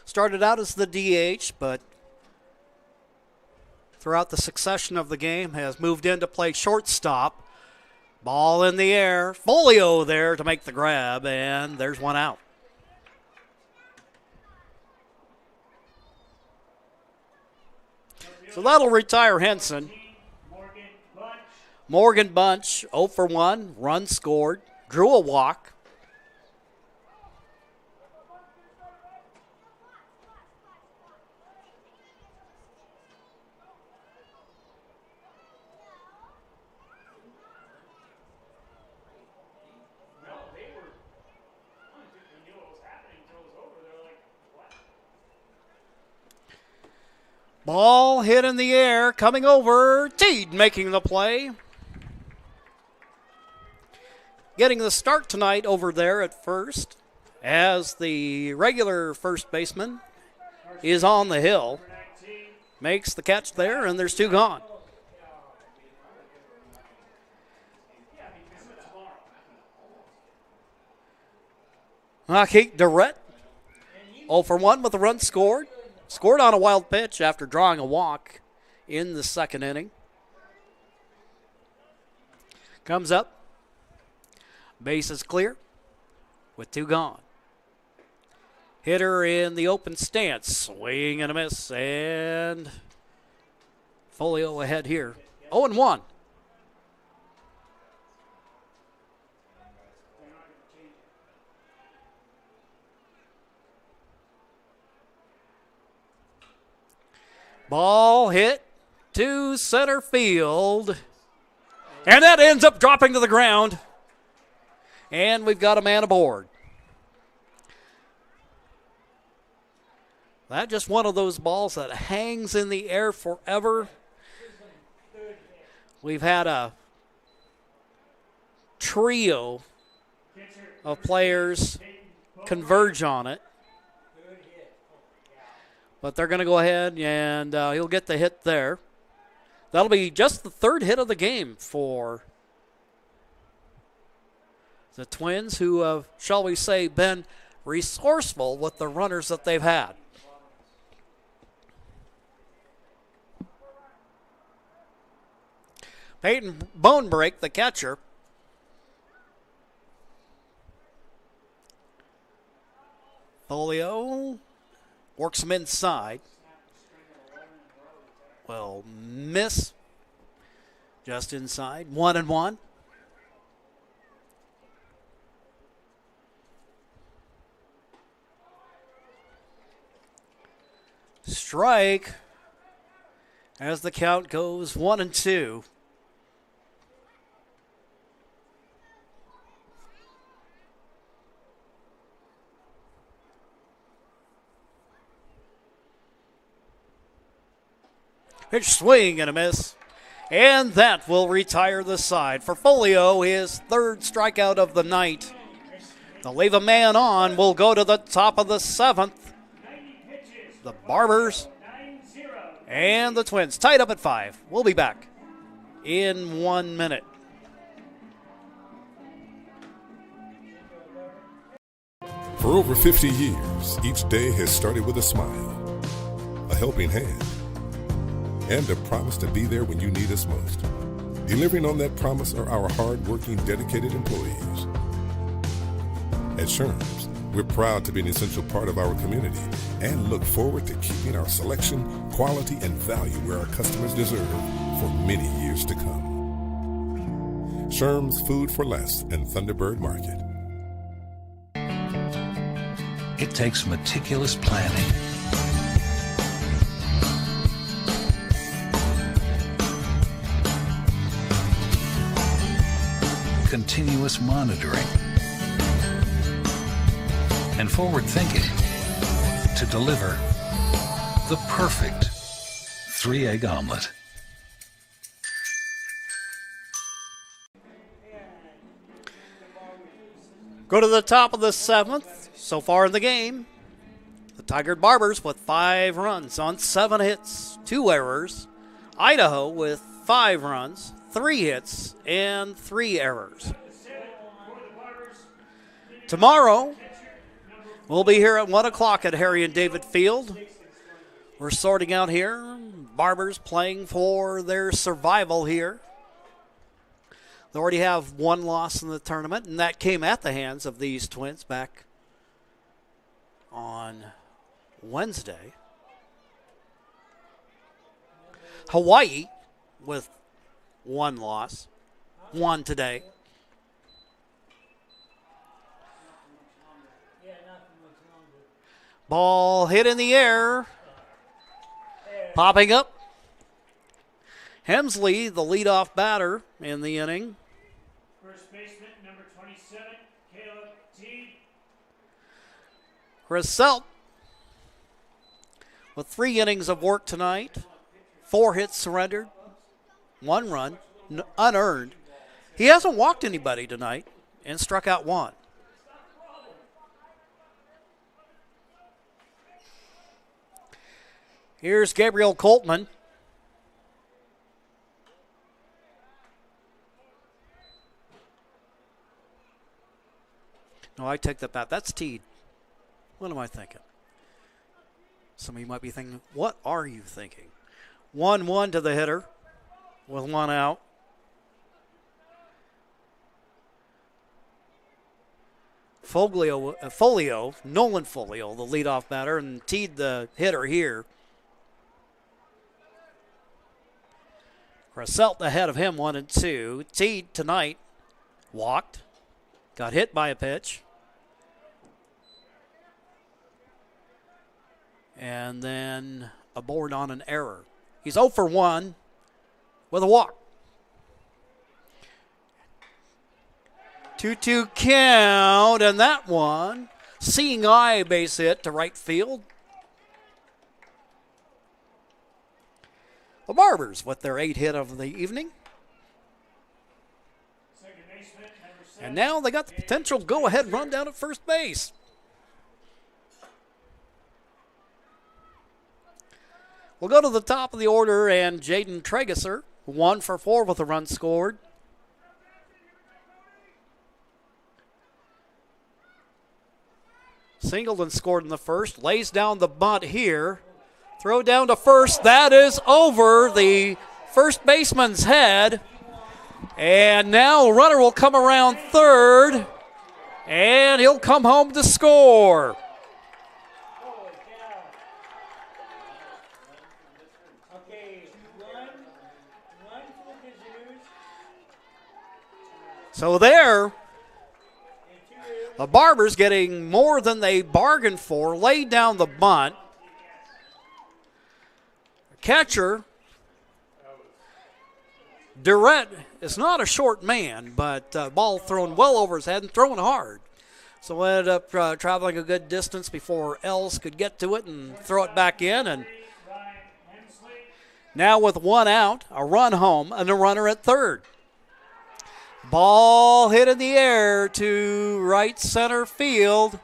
Started out as the DH, but throughout the succession of the game has moved in to play shortstop. Ball in the air. Folio there to make the grab, and there's one out. So that'll retire Henson. Morgan Bunch, 0 for 1, run scored, drew a walk. Ball hit in the air, coming over. Teed making the play. Getting the start tonight over there at first, as the regular first baseman is on the hill. Makes the catch there, and there's 2 gone. Keith Durrett, 0 for 1 with a run scored. Scored on a wild pitch after drawing a walk in the second inning. Comes up. Base is clear with 2 gone. Hitter in the open stance. Swing and a miss. And Folio ahead here. 0-1. Ball hit to center field. And that ends up dropping to the ground. And we've got a man aboard. That's just one of those balls that hangs in the air forever. We've had a trio of players converge on it. But they're going to go ahead and he'll get the hit there. That'll be just the 3rd hit of the game for the Twins, who have, shall we say, been resourceful with the runners that they've had. Peyton Bonebreak, the catcher. Folio works him inside. Will miss. Just inside. 1-1. Strike as the count goes 1-2. Pitch swing and a miss. And that will retire the side. For Folio, his third strikeout of the night. They'll leave a man on. We'll go to the top of the 7th. The Barbers and the Twins tied up at 5. We'll be back in 1 minute. For over 50 years, each day has started with a smile, a helping hand, and a promise to be there when you need us most. Delivering on that promise are our hard-working, dedicated employees. At Sherms, we're proud to be an essential part of our community and look forward to keeping our selection, quality, and value where our customers deserve for many years to come. Sherms Food for Less and Thunderbird Market. It takes meticulous planning, continuous monitoring, and forward thinking to deliver the perfect 3-egg omelet. Go to the top of the 7th. So far in the game, the Tiger Barbers with 5 runs on 7 hits, 2 errors. Idaho with 5 runs, 3 hits, and 3 errors. Tomorrow, we'll be here at 1 o'clock at Harry and David Field. We're sorting out here. Barbers playing for their survival here. They already have 1 loss in the tournament, and that came at the hands of these Twins back on Wednesday. Hawaii with 1 loss, 1 today. Ball hit in the air. Popping up. Hemsley, the leadoff batter in the inning. First baseman, number 27, Caleb Teague. Chris Selt with 3 innings of work tonight. 4 hits surrendered. 1 run, unearned. He hasn't walked anybody tonight and struck out 1. Here's Gabriel Coltman. No, I take that back. That's Teed. What am I thinking? Some of you might be thinking, what are you thinking? 1-1 to the hitter with 1 out. Folio, Nolan Folio, the leadoff batter, and Teed the hitter here. Crasselt ahead of him 1-2. Teed tonight walked, got hit by a pitch, and then a board on an error. He's 0 for 1 with a walk. 2-2 count, and that one, seeing eye base hit to right field. The Barbers with their 8th hit of the evening. And now they got the potential go-ahead run down at first base. We'll go to the top of the order, and Jaden Tragesser, 1 for 4 with a run scored. Singleton scored in the first, lays down the bunt here. Throw down to first, that is over the first baseman's head. And now a runner will come around third, and he'll come home to score. So there, the Barbers getting more than they bargained for, laid down the bunt. Catcher, Durrett, is not a short man, but ball thrown well over his head and thrown hard. So ended up traveling a good distance before Els could get to it and throw it back in. And now with one out, a run home, and a runner at third. Ball hit in the air to right center field.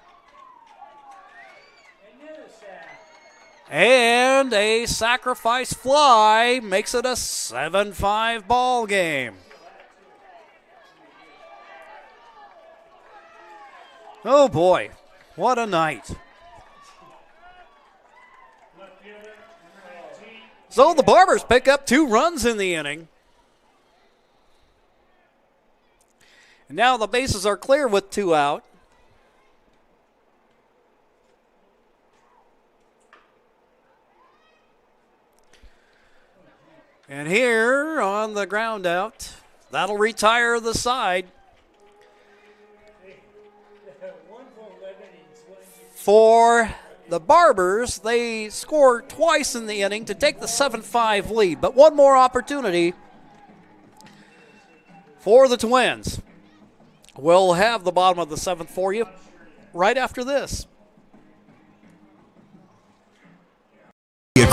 And a sacrifice fly makes it a 7-5 ball game. Oh boy, what a night. So the Barbers pick up 2 runs in the inning. And now the bases are clear with 2 out. And here on the ground out, that'll retire the side. For the Barbers, they score twice in the inning to take the 7-5 lead, but one more opportunity for the Twins. We'll have the bottom of the 7th for you right after this.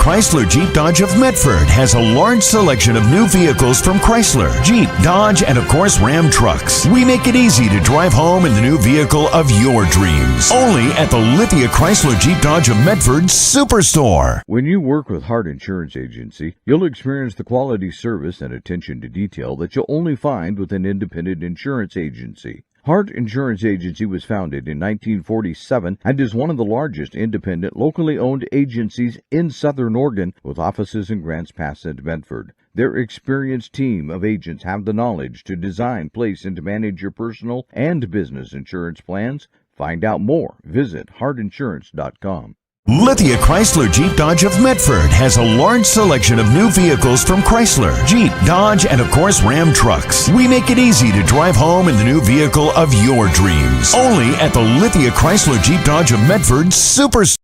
Chrysler Jeep Dodge of Medford has a large selection of new vehicles from Chrysler, Jeep, Dodge, and of course Ram trucks. We make it easy to drive home in the new vehicle of your dreams. Only at the Lithia Chrysler Jeep Dodge of Medford Superstore. When you work with Hart Insurance Agency, you'll experience the quality service and attention to detail that you'll only find with an independent insurance agency. Hart Insurance Agency was founded in 1947 and is one of the largest independent, locally owned agencies in Southern Oregon, with offices in Grants Pass and Medford. Their experienced team of agents have the knowledge to design, place, and to manage your personal and business insurance plans. Find out more. Visit hartinsurance.com. Lithia Chrysler Jeep Dodge of Medford has a large selection of new vehicles from Chrysler, Jeep, Dodge, and of course Ram trucks. We make it easy to drive home in the new vehicle of your dreams. Only at the Lithia Chrysler Jeep Dodge of Medford Superstore.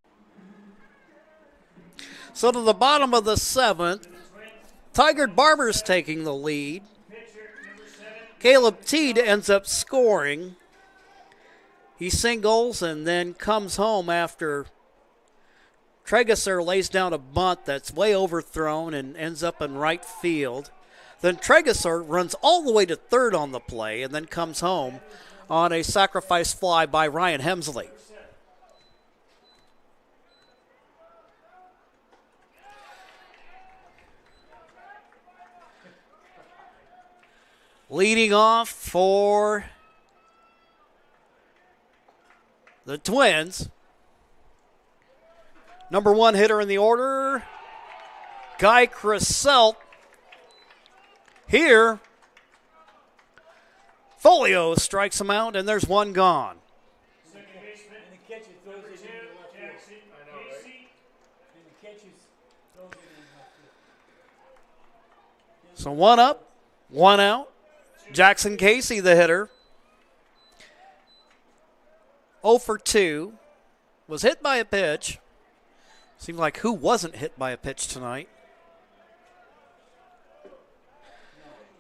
So to the bottom of the 7th, Tigard Barbers taking the lead. Caleb Teed ends up scoring. He singles and then comes home after Tregesser lays down a bunt that's way overthrown and ends up in right field. Then Tregesser runs all the way to third on the play and then comes home on a sacrifice fly by Ryan Hemsley. Leading off for the Twins, number 1 hitter in the order, Guy Crisselt. Here, Folio strikes him out, and there's one gone. So 1 up, 1 out. Jackson Casey, the hitter, 0 for 2, was hit by a pitch. Seemed like who wasn't hit by a pitch tonight?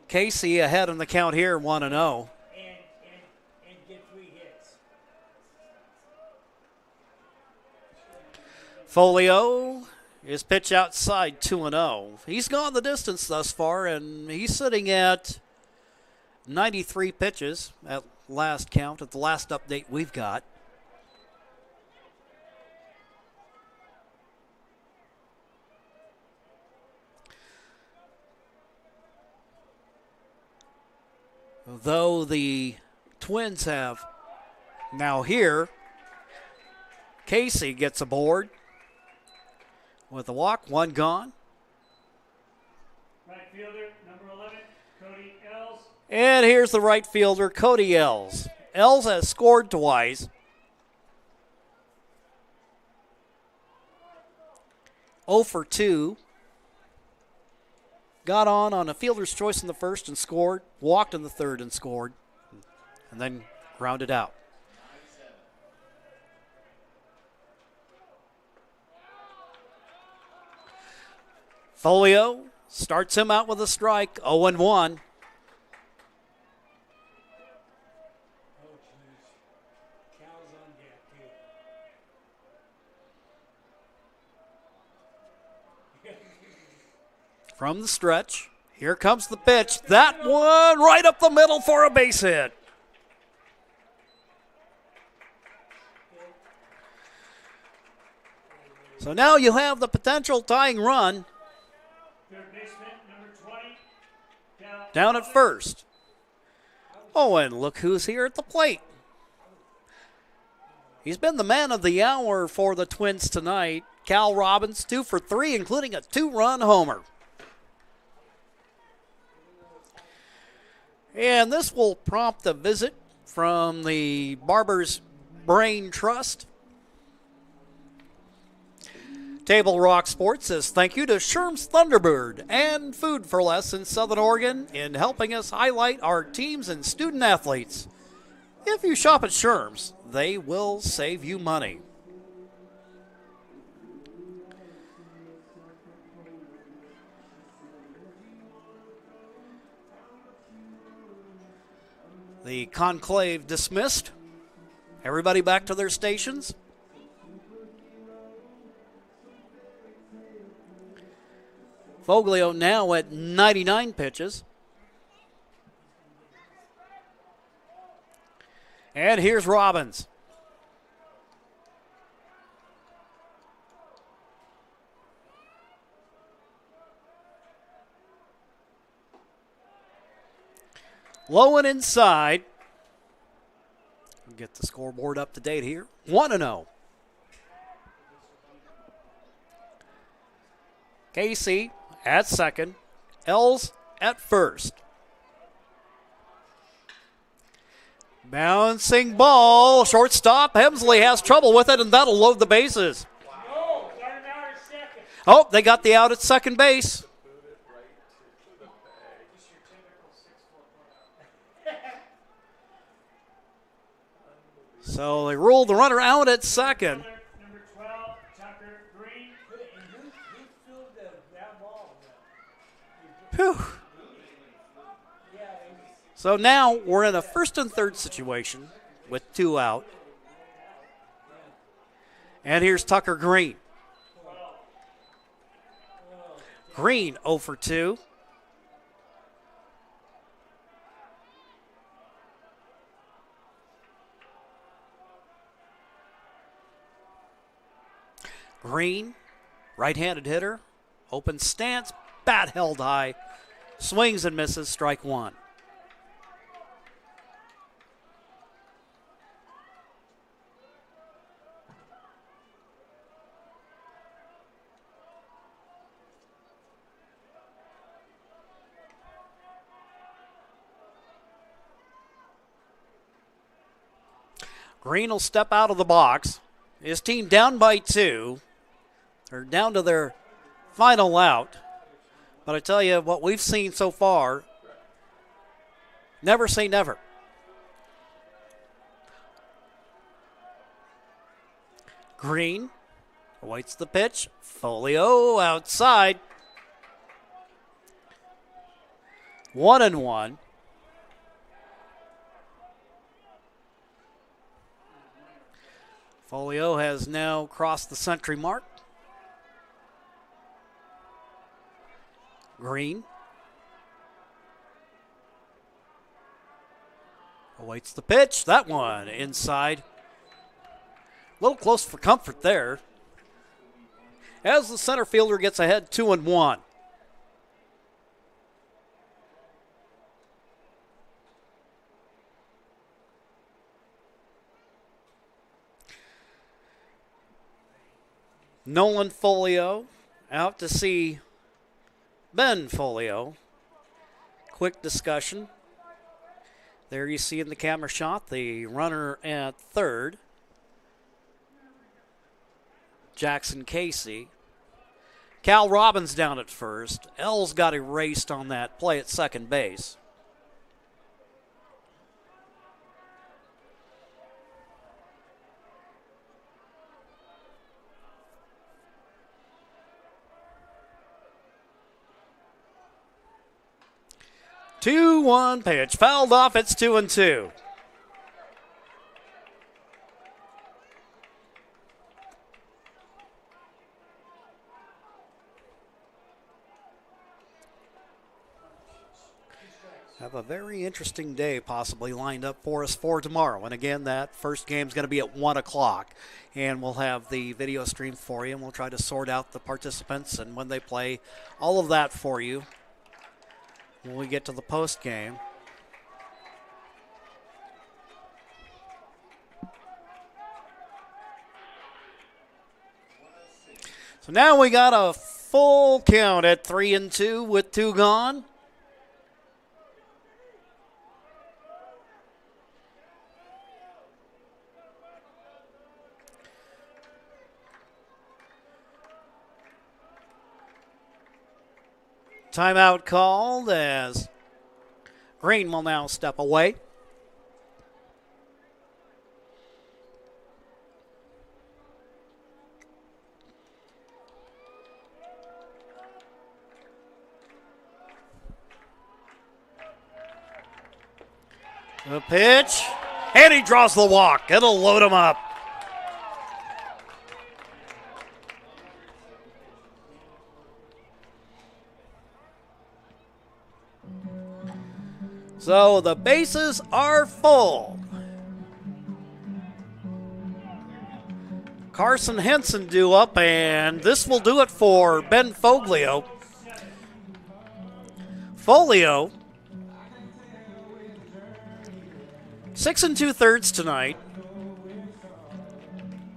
Casey ahead in the count here, 1-0. And get 3 hits. Folio, his pitch outside, 2-0. He's gone the distance thus far, and he's sitting at 93 pitches at last count, at the last update we've got. Though the Twins have now here, Casey gets aboard with a walk, 1 gone. Right fielder, number 11, Cody Els. And here's the right fielder, Cody Els. Els has scored twice. 0 for 2. Got on a fielder's choice in the first and scored. Walked in the third and scored. And then grounded out. Folio starts him out with a strike, 0-1. From the stretch, here comes the pitch. That one right up the middle for a base hit. So now you have the potential tying run down at first. Oh, and look who's here at the plate. He's been the man of the hour for the Twins tonight. Cal Robbins, 2 for 3, including a 2-run homer. And this will prompt a visit from the Barber's Brain Trust. Table Rock Sports says thank you to Sherm's Thunderbird and Food for Less in Southern Oregon in helping us highlight our teams and student athletes. If you shop at Sherm's, they will save you money. The conclave dismissed. Everybody back to their stations. Foglio now at 99 pitches. And here's Robbins. Low and inside. Get the scoreboard up to date here. 1-0. Casey at second. Els at first. Bouncing ball. Shortstop. Hemsley has trouble with it, and that'll load the bases. Oh, they got the out at second base. So they ruled the runner out at second. Number 12, Tucker Green. Whew. So now we're in a first and third situation with 2 out. And here's Tucker Green. Green 0 for 2. Green, right-handed hitter, open stance, bat held high, swings and misses, strike 1. Green will step out of the box. His team down by 2. They're down to their final out. But I tell you, what we've seen so far, never say never. Green awaits the pitch. Folio outside. 1-1. Folio has now crossed the century mark. Green awaits the pitch. That one inside. A little close for comfort there. As the center fielder gets ahead 2-1. Nolan Folio out to see Ben Folio. Quick discussion. There you see in the camera shot the runner at third, Jackson Casey. Cal Robbins down at first. L's got erased on that play at second base. Two-one pitch. Fouled off. It's 2-2. Have a very interesting day possibly lined up for us for tomorrow. And again, that first game is going to be at 1 o'clock. And we'll have the video stream for you, and we'll try to sort out the participants and when they play, all of that for you when we get to the post game. So now we got a full count at 3-2 with 2 gone. Timeout called as Green will now step away. The pitch, and he draws the walk. It'll load him up. So the bases are full. Carson Henson due up, and this will do it for Ben Foglio. Folio, 6 2/3 tonight.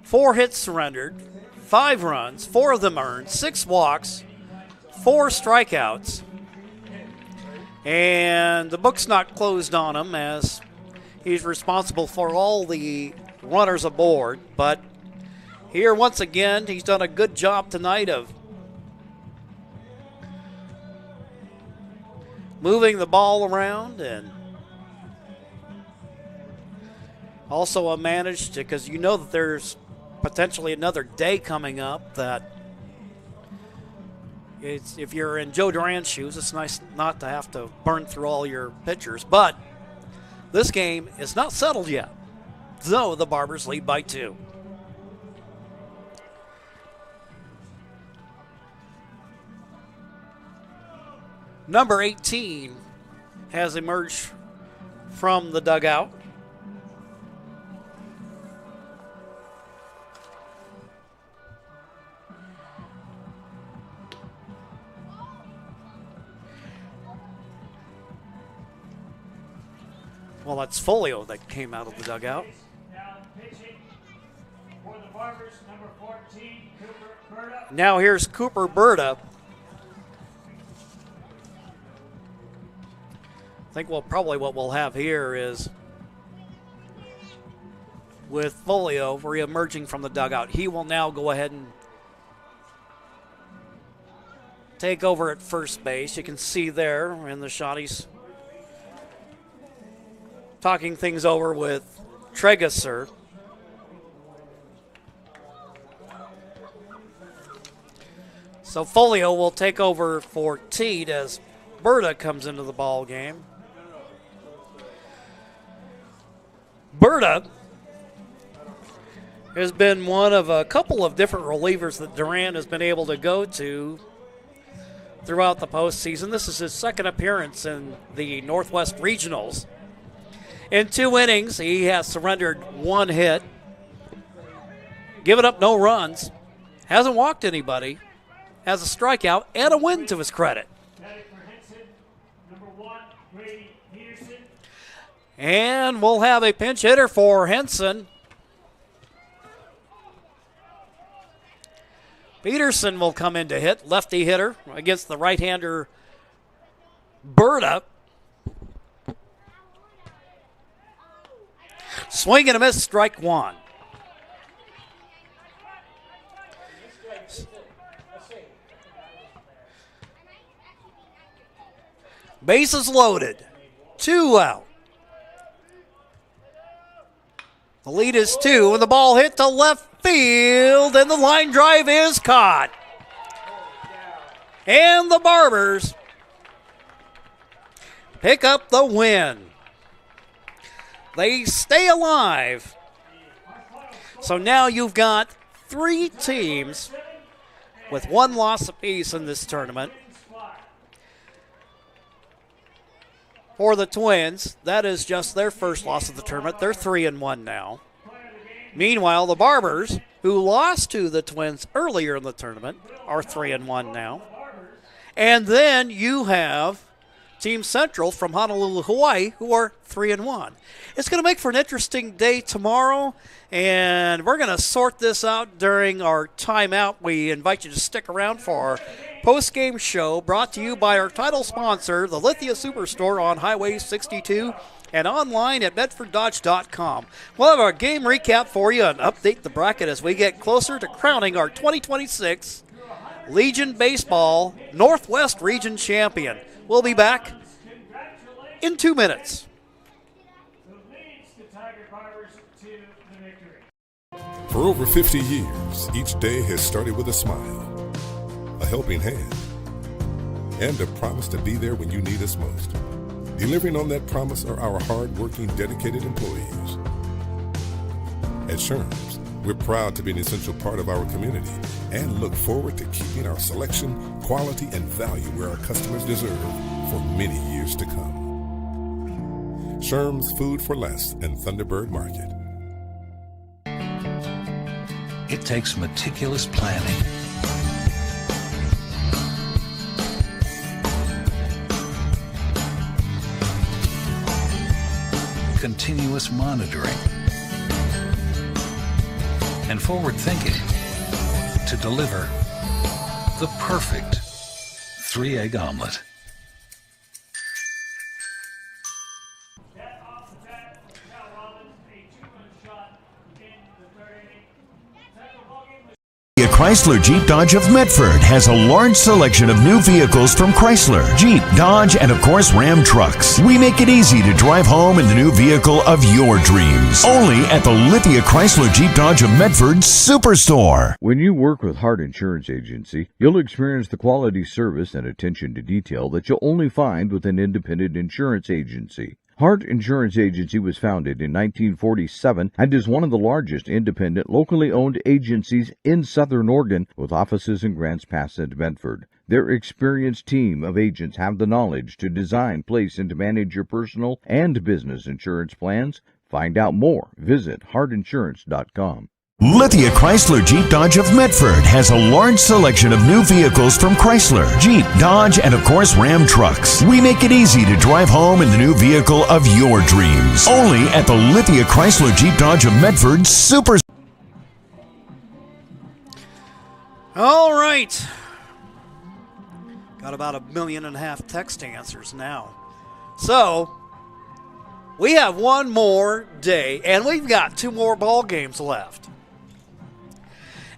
4 hits surrendered, 5 runs, 4 of them earned, 6 walks, 4 strikeouts. And the book's not closed on him as he's responsible for all the runners aboard. But here, once again, he's done a good job tonight of moving the ball around and also managed to, because you know that there's potentially another day coming up that if you're in Joe Duran's shoes, it's nice not to have to burn through all your pitchers. But this game is not settled yet. So the Barbers lead by 2. Number 18 has emerged from the dugout. Well, that's Folio that came out of the dugout. Now here's Cooper Berta. I think probably what we'll have here is with Folio re-emerging from the dugout. He will now go ahead and take over at first base. You can see there in the shot he's talking things over with Tregesser. So Folio will take over for Teed as Berta comes into the ball game. Berta has been one of a couple of different relievers that Duran has been able to go to throughout the postseason. This is his second appearance in the Northwest Regionals. In 2 innings, he has surrendered 1 hit, given up no runs, hasn't walked anybody, has a strikeout, and a win to his credit. And we'll have a pinch hitter for Henson. Peterson will come in to hit, lefty hitter against the right-hander Berta. Swing and a miss, strike one. Bases loaded. 2 out. The lead is 2, and the ball hit to left field, and the line drive is caught. And the Barbers pick up the win. They stay alive. So now you've got 3 teams with 1 loss apiece in this tournament. For the Twins, that is just their first loss of the tournament. They're 3-1 now. Meanwhile, the Barbers, who lost to the Twins earlier in the tournament, are 3-1 now. And then you have Team Central from Honolulu, Hawaii, who are 3-1. It's going to make for an interesting day tomorrow, and we're going to sort this out during our timeout. We invite you to stick around for our post-game show brought to you by our title sponsor, the Lithia Superstore on Highway 62 and online at medforddodge.com. We'll have our game recap for you and update the bracket as we get closer to crowning our 2026 Legion Baseball Northwest Region Champion. We'll be back in 2 minutes. For over 50 years, each day has started with a smile, a helping hand, and a promise to be there when you need us most. Delivering on that promise are our hard-working, dedicated employees. At Sherms, we're proud to be an essential part of our community and look forward to keeping our selection, quality, and value where our customers deserve for many years to come. Sherms Food for Less and Thunderbird Market. It takes meticulous planning, continuous monitoring, and forward thinking to deliver the perfect 3-egg omelet. Chrysler Jeep Dodge of Medford has a large selection of new vehicles from Chrysler, Jeep, Dodge, and of course Ram trucks. We make it easy to drive home in the new vehicle of your dreams. Only at the Lithia Chrysler Jeep Dodge of Medford Superstore. When you work with Hart Insurance Agency, you'll experience the quality service and attention to detail that you'll only find with an independent insurance agency. Hart Insurance Agency was founded in 1947 and is one of the largest independent, locally owned agencies in Southern Oregon, with offices in Grants Pass and Medford. Their experienced team of agents have the knowledge to design, place, and to manage your personal and business insurance plans. Find out more. Visit hartinsurance.com. Lithia Chrysler Jeep Dodge of Medford has a large selection of new vehicles from Chrysler, Jeep, Dodge, and of course Ram trucks. We make it easy to drive home in the new vehicle of your dreams. Only at the Lithia Chrysler Jeep Dodge of Medford Super. All right. Got about 1.5 million text answers now. So, we have one more day, and we've got 2 more ball games left.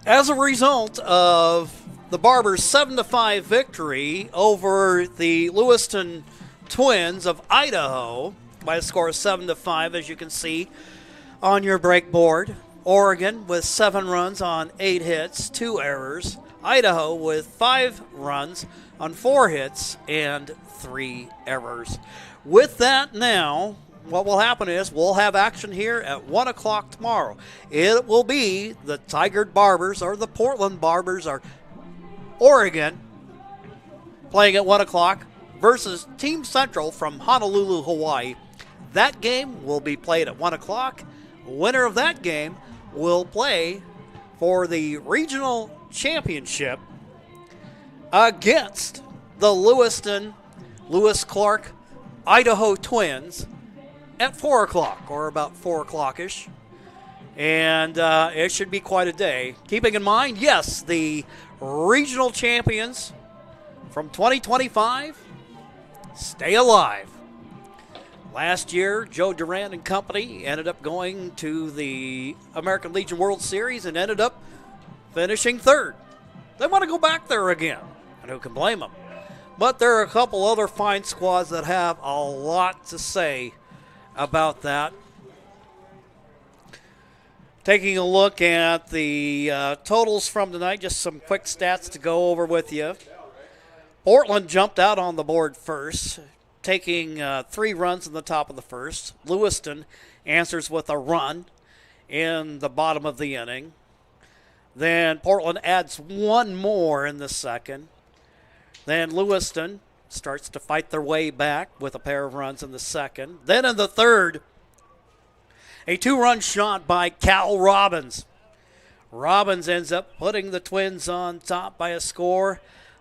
As a result of the Barbers' 7-5 victory over the Lewiston Twins of Idaho by a score of 7-5, as you can see on your break board. Oregon with 7 runs on 8 hits, 2 errors. Idaho with 5 runs on 4 hits and 3 errors. With that now, what will happen is we'll have action here at 1 o'clock tomorrow. It will be the Tigard Barbers or the Portland Barbers or Oregon playing at 1 o'clock versus Team Central from Honolulu, Hawaii. That game will be played at 1 o'clock. Winner of that game will play for the regional championship against the Lewiston Lewis Clark Idaho Twins at 4 o'clock, or about 4 o'clock-ish. And it should be quite a day. Keeping in mind, yes, the regional champions from 2025 stay alive. Last year, Joe Duran and company ended up going to the American Legion World Series and ended up finishing third. They want to go back there again, and who can blame them? But there are a couple other fine squads that have a lot to say about that. Taking a look at the totals from tonight, just some quick stats to go over with you. Portland jumped out on the board first, taking 3 runs in the top of the first. Lewiston answers with a run in the bottom of the inning. Then Portland adds 1 more in the second. Then Lewiston starts to fight their way back with a pair of runs in the second. Then in the third, a 2-run shot by Cal Robbins. Robbins ends up putting the Twins on top by a score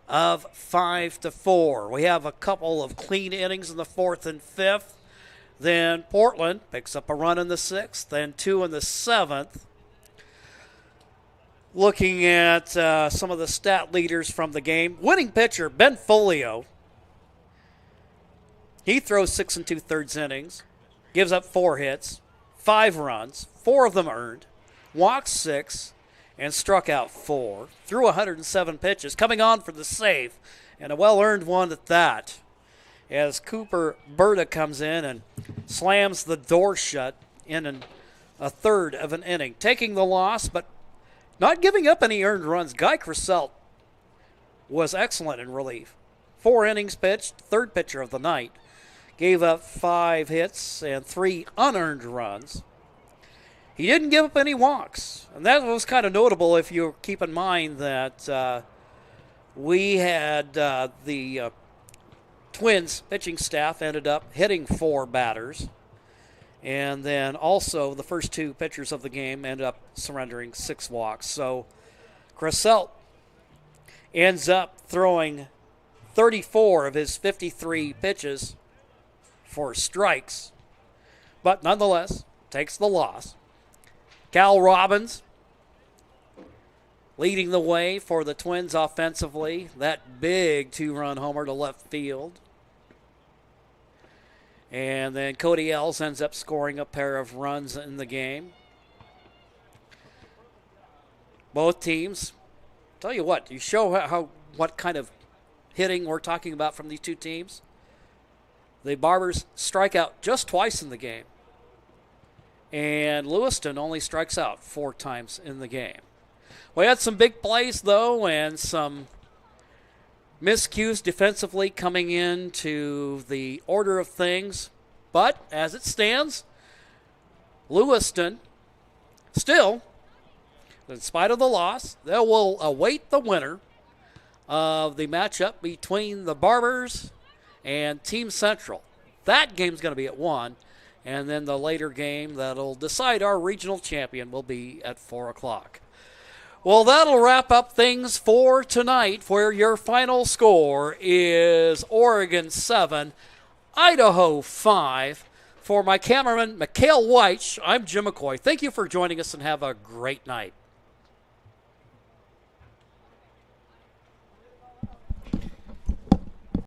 of 5-4. We have a couple of clean innings in the 4th and 5th. Then Portland picks up a run in the 6th, then 2 in the 7th. Looking at some of the stat leaders from the game. Winning pitcher, Ben Folio. He throws 6 2/3 innings, gives up 4 hits, 5 runs, 4 of them earned, walked 6, and struck out 4. Threw 107 pitches, coming on for the save, and a well-earned one at that. As Cooper Berta comes in and slams the door shut in a third of an inning, taking the loss, but not giving up any earned runs. Guy Crisselt was excellent in relief. 4 innings pitched, third pitcher of the night. Gave up 5 hits and 3 unearned runs. He didn't give up any walks, and that was kind of notable if you keep in mind that we had the Twins pitching staff ended up hitting 4 batters. And then also the first 2 pitchers of the game ended up surrendering 6 walks. So Crisselt ends up throwing 34 of his 53 pitches for strikes, but nonetheless takes the loss. Cal Robbins leading the way for the Twins offensively. That big 2-run homer to left field. And then Cody Els ends up scoring a pair of runs in the game. Both teams, tell you what, you show what kind of hitting we're talking about from these two teams. The Barbers strike out just twice in the game. And Lewiston only strikes out 4 times in the game. We had some big plays, though, and some miscues defensively coming into the order of things. But as it stands, Lewiston still, in spite of the loss, they will await the winner of the matchup between the Barbers and Team Central. That game's going to be at 1, and then the later game that'll decide our regional champion will be at 4 o'clock. Well, that'll wrap up things for tonight, where your final score is Oregon 7, Idaho 5. For my cameraman, Mikhail Weich, I'm Jim McCoy. Thank you for joining us, and have a great night.